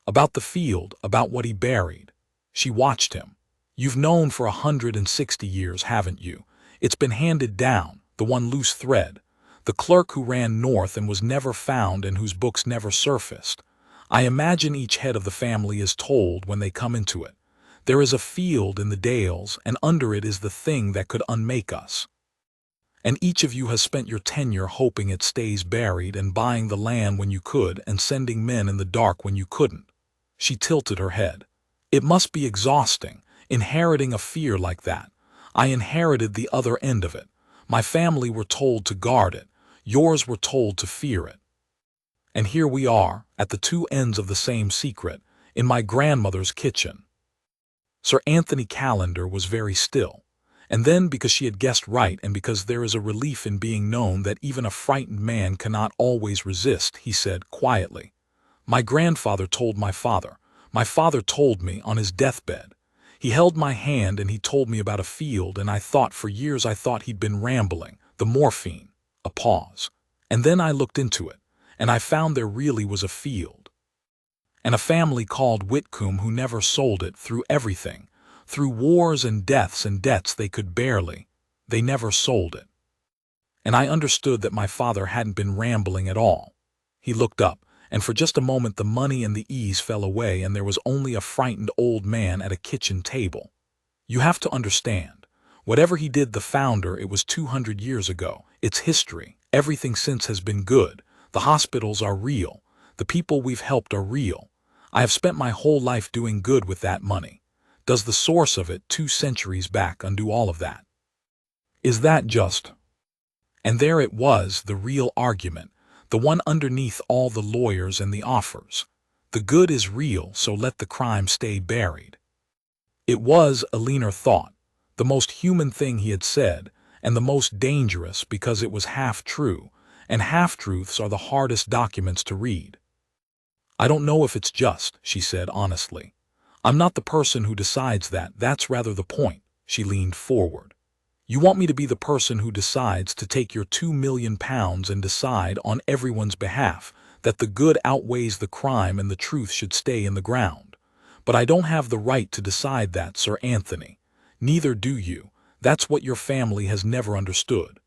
About the field, about what he buried. She watched him. You've known for 160 years, haven't you? It's been handed down, the one loose thread. The clerk who ran north and was never found and whose books never surfaced. I imagine each head of the family is told when they come into it. There is a field in the dales, and under it is the thing that could unmake us. And each of you has spent your tenure hoping it stays buried and buying the land when you could and sending men in the dark when you couldn't. She tilted her head. It must be exhausting, inheriting a fear like that. I inherited the other end of it. My family were told to guard it. Yours were told to fear it. And here we are, at the two ends of the same secret, in my grandmother's kitchen. Sir Anthony Callender was very still. And then, because she had guessed right and because there is a relief in being known that even a frightened man cannot always resist, he said quietly, "My grandfather told my father. My father told me on his deathbed. He held my hand and he told me about a field, and I thought for years he'd been rambling. The morphine." A pause. "And then I looked into it, and I found there really was a field. And a family called Whitcomb who never sold it through everything. Through wars and deaths and debts they never sold it. And I understood that my father hadn't been rambling at all." He looked up, and for just a moment the money and the ease fell away and there was only a frightened old man at a kitchen table. "You have to understand. Whatever he did, the founder, it was 200 years ago. It's history. Everything since has been good. The hospitals are real. The people we've helped are real. I have spent my whole life doing good with that money. Does the source of it 2 centuries back undo all of that? Is that just?" And there it was, the real argument, the one underneath all the lawyers and the offers. The good is real, so let the crime stay buried. It was, Alina thought, the most human thing he had said, and the most dangerous because it was half true, and half-truths are the hardest documents to read. "I don't know if it's just," she said honestly. "I'm not the person who decides that. That's rather the point." She leaned forward. "You want me to be the person who decides to take your £2 million and decide on everyone's behalf that the good outweighs the crime and the truth should stay in the ground. But I don't have the right to decide that, Sir Anthony. Neither do you. That's what your family has never understood.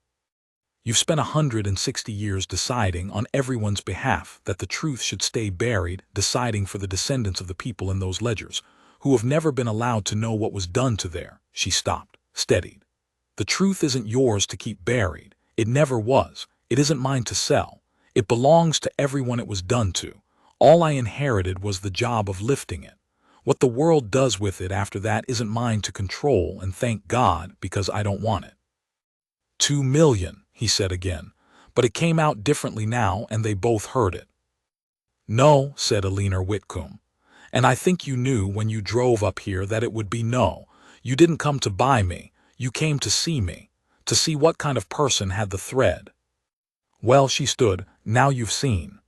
You've spent 160 years deciding on everyone's behalf that the truth should stay buried, deciding for the descendants of the people in those ledgers, who have never been allowed to know what was done to their—" She stopped, steadied. "The truth isn't yours to keep buried. It never was. It isn't mine to sell. It belongs to everyone it was done to. All I inherited was the job of lifting it. What the world does with it after that isn't mine to control, and thank God, because I don't want it." "2 million," he said again, but it came out differently now and they both heard it. "No," said Alina Whitcomb, "and I think you knew when you drove up here that it would be no. You didn't come to buy me, you came to see what kind of person had the thread." "Well," she stood, "now you've seen."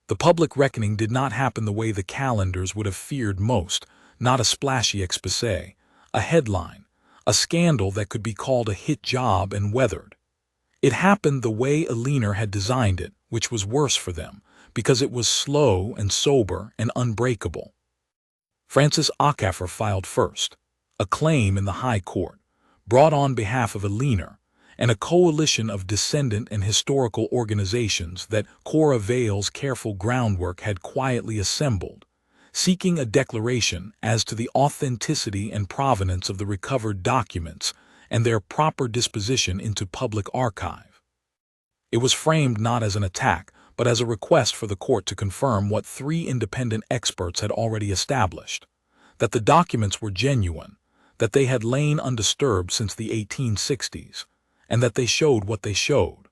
The public reckoning did not happen the way the Callenders would have feared most, not a splashy exposé, a headline, a scandal that could be called a hit job and weathered. It happened the way Alina had designed it, which was worse for them, because it was slow and sober and unbreakable. Francis Acafer filed first, a claim in the High Court, brought on behalf of Alina, and a coalition of descendant and historical organizations that Cora Vale's careful groundwork had quietly assembled, seeking a declaration as to the authenticity and provenance of the recovered documents and their proper disposition into public archive. It was framed not as an attack, but as a request for the court to confirm what 3 independent experts had already established, that the documents were genuine, that they had lain undisturbed since the 1860s, and that they showed what they showed.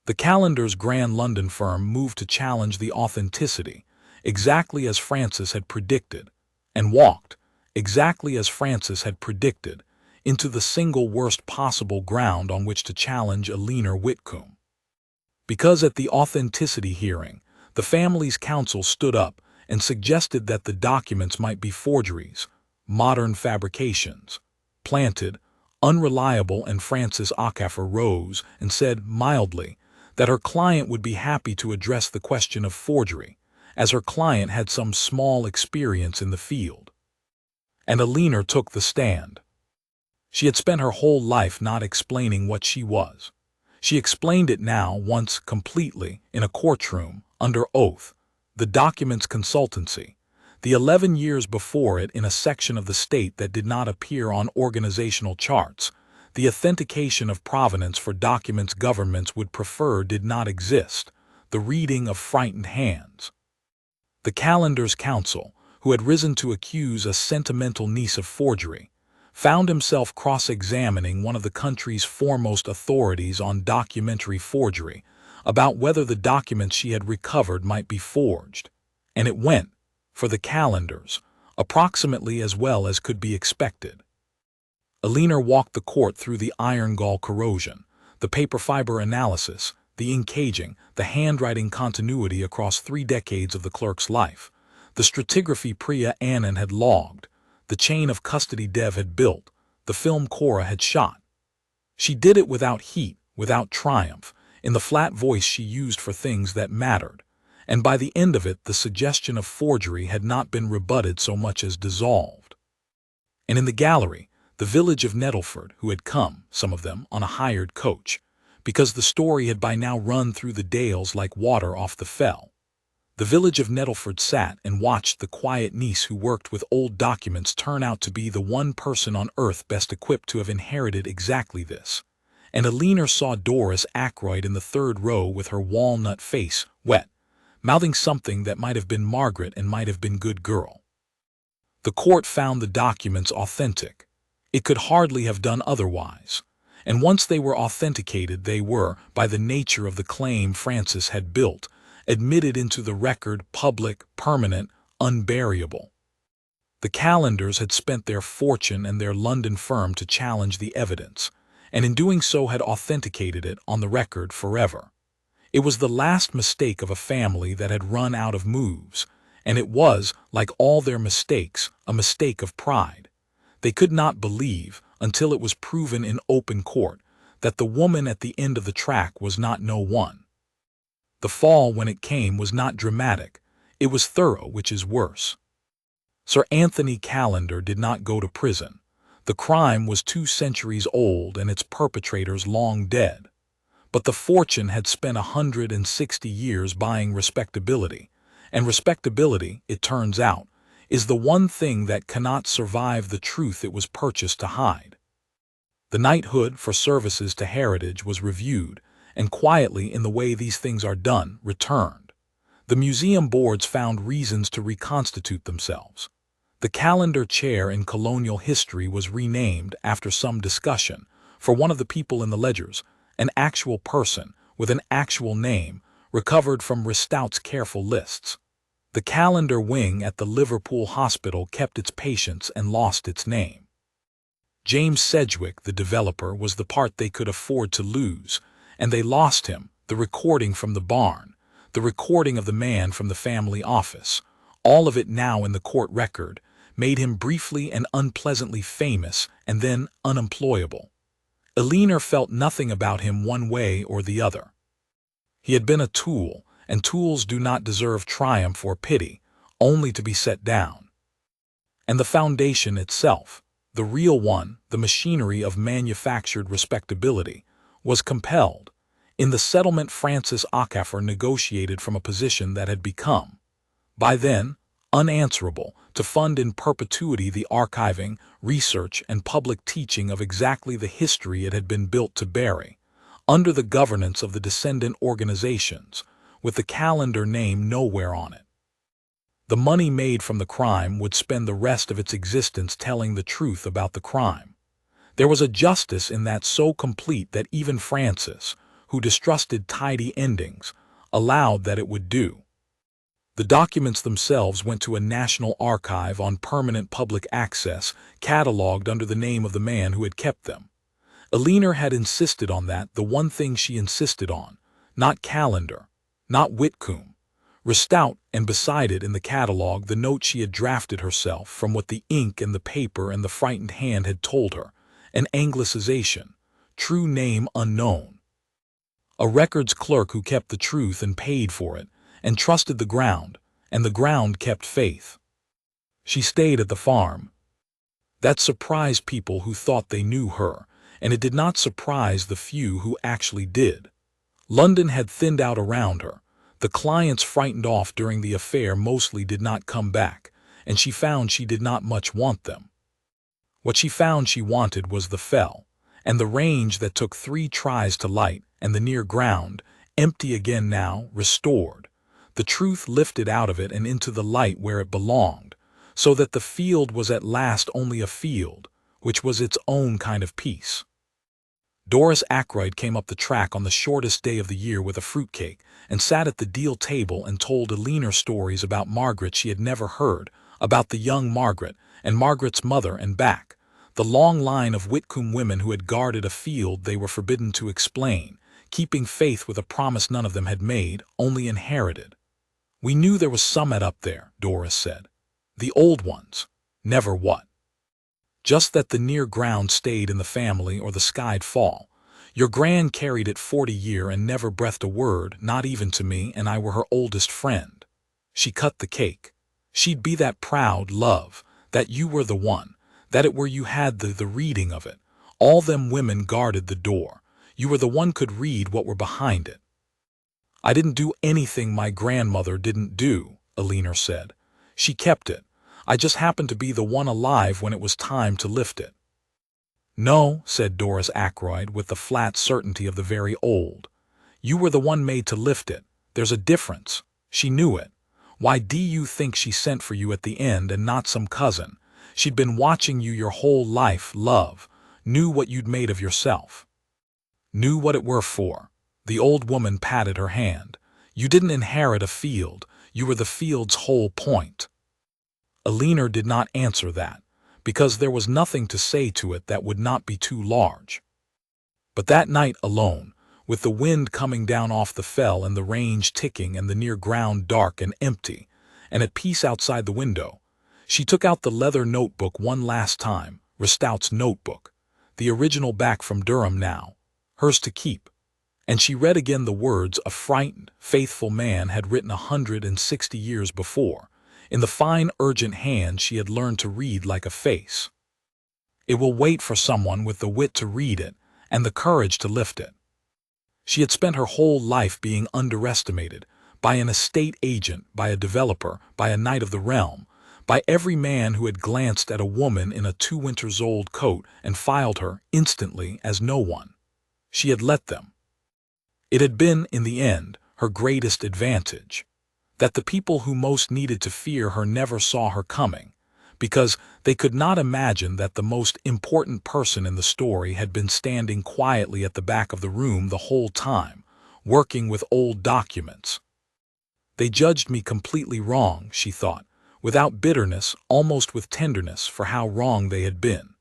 The Callender's Grand London firm moved to challenge the authenticity, exactly as Francis had predicted, and walked, exactly as Francis had predicted, into the single worst possible ground on which to challenge Alina Whitcomb. Because at the authenticity hearing, the family's counsel stood up and suggested that the documents might be forgeries, modern fabrications, planted, unreliable, and Francis Acafer rose and said mildly that her client would be happy to address the question of forgery, as her client had some small experience in the field. And Alina took the stand. She had spent her whole life not explaining what she was. She explained it now once completely, in a courtroom, under oath, The documents consultancy. The 11 years before it in a section of the state that did not appear on organizational charts. The authentication of provenance for documents governments would prefer did not exist. The reading of frightened hands. The Calendar's counsel, who had risen to accuse a sentimental niece of forgery, found himself cross-examining one of the country's foremost authorities on documentary forgery about whether the documents she had recovered might be forged. And it went, for the Calendars, approximately as well as could be expected. Alina walked the court through the iron gall corrosion, the paper fiber analysis, the ink caging, the handwriting continuity across 3 decades of the clerk's life, the stratigraphy Priya Anand had logged, the chain of custody Dev had built, the film Cora had shot. She did it without heat, without triumph, in the flat voice she used for things that mattered, and by the end of it the suggestion of forgery had not been rebutted so much as dissolved. And in the gallery, the village of Nettleford, who had come, some of them, on a hired coach, because the story had by now run through the dales like water off the fell. The village of Nettleford sat and watched the quiet niece who worked with old documents turn out to be the one person on earth best equipped to have inherited exactly this. And Alina saw Doris Ackroyd in the 3rd row with her walnut face, wet, mouthing something that might have been Margaret and might have been good girl. The court found the documents authentic. It could hardly have done otherwise. And once they were authenticated, they were, by the nature of the claim Francis had built, admitted into the record, public, permanent, unburyable. The Calendars had spent their fortune and their London firm to challenge the evidence, and in doing so had authenticated it on the record forever. It was the last mistake of a family that had run out of moves, and it was, like all their mistakes, a mistake of pride. They could not believe, until it was proven in open court, that the woman at the end of the track was not no one. The fall, when it came, was not dramatic. It was thorough, which is worse. Sir Anthony Calendar did not go to prison. The crime was 2 centuries old and its perpetrators long dead. But the fortune had spent 160 years buying respectability, and respectability, it turns out, is the one thing that cannot survive the truth it was purchased to hide. The knighthood for services to heritage was reviewed, and quietly, in the way these things are done, returned. The museum boards found reasons to reconstitute themselves. The Calendar chair in colonial history was renamed, after some discussion, for one of the people in the ledgers, an actual person, with an actual name, recovered from Ristout's careful lists. The Calendar wing at the Liverpool Hospital kept its patients and lost its name. James Sedgwick, the developer, was the part they could afford to lose, and they lost him, the recording from the barn, the recording of the man from the family office, all of it now in the court record, made him briefly and unpleasantly famous and then unemployable. Alina felt nothing about him one way or the other. He had been a tool, and tools do not deserve triumph or pity, only to be set down. And the foundation itself, the real one, the machinery of manufactured respectability, was compelled. In the settlement Francis Okafor negotiated from a position that had become, by then, unanswerable, to fund in perpetuity the archiving, research, and public teaching of exactly the history it had been built to bury, under the governance of the descendant organizations, with the Calendar name nowhere on it. The money made from the crime would spend the rest of its existence telling the truth about the crime. There was a justice in that so complete that even Francis, who distrusted tidy endings, allowed that it would do. The documents themselves went to a national archive on permanent public access, catalogued under the name of the man who had kept them. Alina had insisted on that, the one thing she insisted on, not Calendar, not Whitcomb. Ristout, and beside it in the catalogue the note she had drafted herself from what the ink and the paper and the frightened hand had told her, an anglicization, true name unknown. A records clerk who kept the truth and paid for it, and trusted the ground, and the ground kept faith. She stayed at the farm. That surprised people who thought they knew her, and it did not surprise the few who actually did. London had thinned out around her. The clients frightened off during the affair mostly did not come back, and she found she did not much want them. What she found she wanted was the fell, and the range that took 3 tries to light, and the near ground, empty again now, restored, the truth lifted out of it and into the light where it belonged, so that the field was at last only a field, which was its own kind of peace. Doris Ackroyd came up the track on the shortest day of the year with a fruitcake, and sat at the deal table and told Eleanor stories about Margaret she had never heard, about the young Margaret, and Margaret's mother and back, the long line of Whitcomb women who had guarded a field they were forbidden to explain, keeping faith with a promise none of them had made, only inherited. We knew there was summit up there, Doris said. The old ones. Never what? Just that the near ground stayed in the family or the sky'd fall. Your gran carried it 40 year and never breathed a word, not even to me, and I were her oldest friend. She cut the cake. She'd be that proud, love, that you were the one, that it were you had the reading of it. All them women guarded the door. You were the one could read what were behind it. I didn't do anything my grandmother didn't do, Eleanor said. She kept it. I just happened to be the one alive when it was time to lift it. No, said Doris Ackroyd with the flat certainty of the very old. You were the one made to lift it. There's a difference. She knew it. Why do you think she sent for you at the end and not some cousin? She'd been watching you your whole life, love. Knew what you'd made of yourself. Knew what it were for. The old woman patted her hand. You didn't inherit a field. You were the field's whole point. Eleanor did not answer that, because there was nothing to say to it that would not be too large. But that night alone, with the wind coming down off the fell and the range ticking and the near ground dark and empty, and at peace outside the window, she took out the leather notebook one last time, Ristout's notebook, the original back from Durham now, hers to keep, and she read again the words a frightened, faithful man had written 160 years before, in the fine, urgent hand she had learned to read like a face. It will wait for someone with the wit to read it and the courage to lift it. She had spent her whole life being underestimated by an estate agent, by a developer, by a knight of the realm, by every man who had glanced at a woman in a 2 winters old coat and filed her instantly as no one. She had let them. It had been, in the end, her greatest advantage, that the people who most needed to fear her never saw her coming, because they could not imagine that the most important person in the story had been standing quietly at the back of the room the whole time, working with old documents. They judged me completely wrong, she thought, without bitterness, almost with tenderness for how wrong they had been.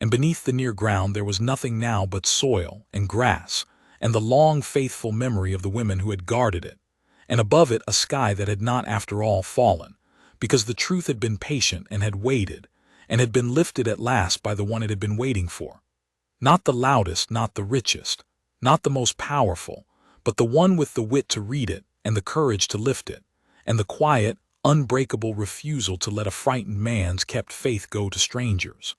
And beneath the near ground there was nothing now but soil and grass, and the long faithful memory of the women who had guarded it, and above it a sky that had not after all fallen, because the truth had been patient and had waited, and had been lifted at last by the one it had been waiting for. Not the loudest, not the richest, not the most powerful, but the one with the wit to read it and the courage to lift it, and the quiet, unbreakable refusal to let a frightened man's kept faith go to strangers.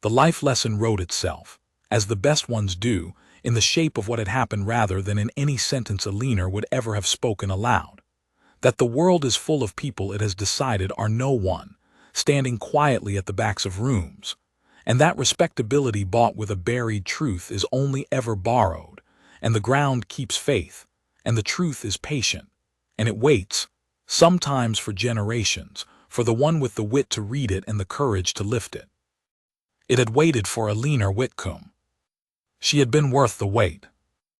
The life lesson wrote itself, as the best ones do, in the shape of what had happened rather than in any sentence Eleanor would ever have spoken aloud. That the world is full of people it has decided are no one, standing quietly at the backs of rooms, and that respectability bought with a buried truth is only ever borrowed, and the ground keeps faith, and the truth is patient, and it waits, sometimes for generations, for the one with the wit to read it and the courage to lift it. It had waited for Eleanor Whitcomb. She had been worth the wait.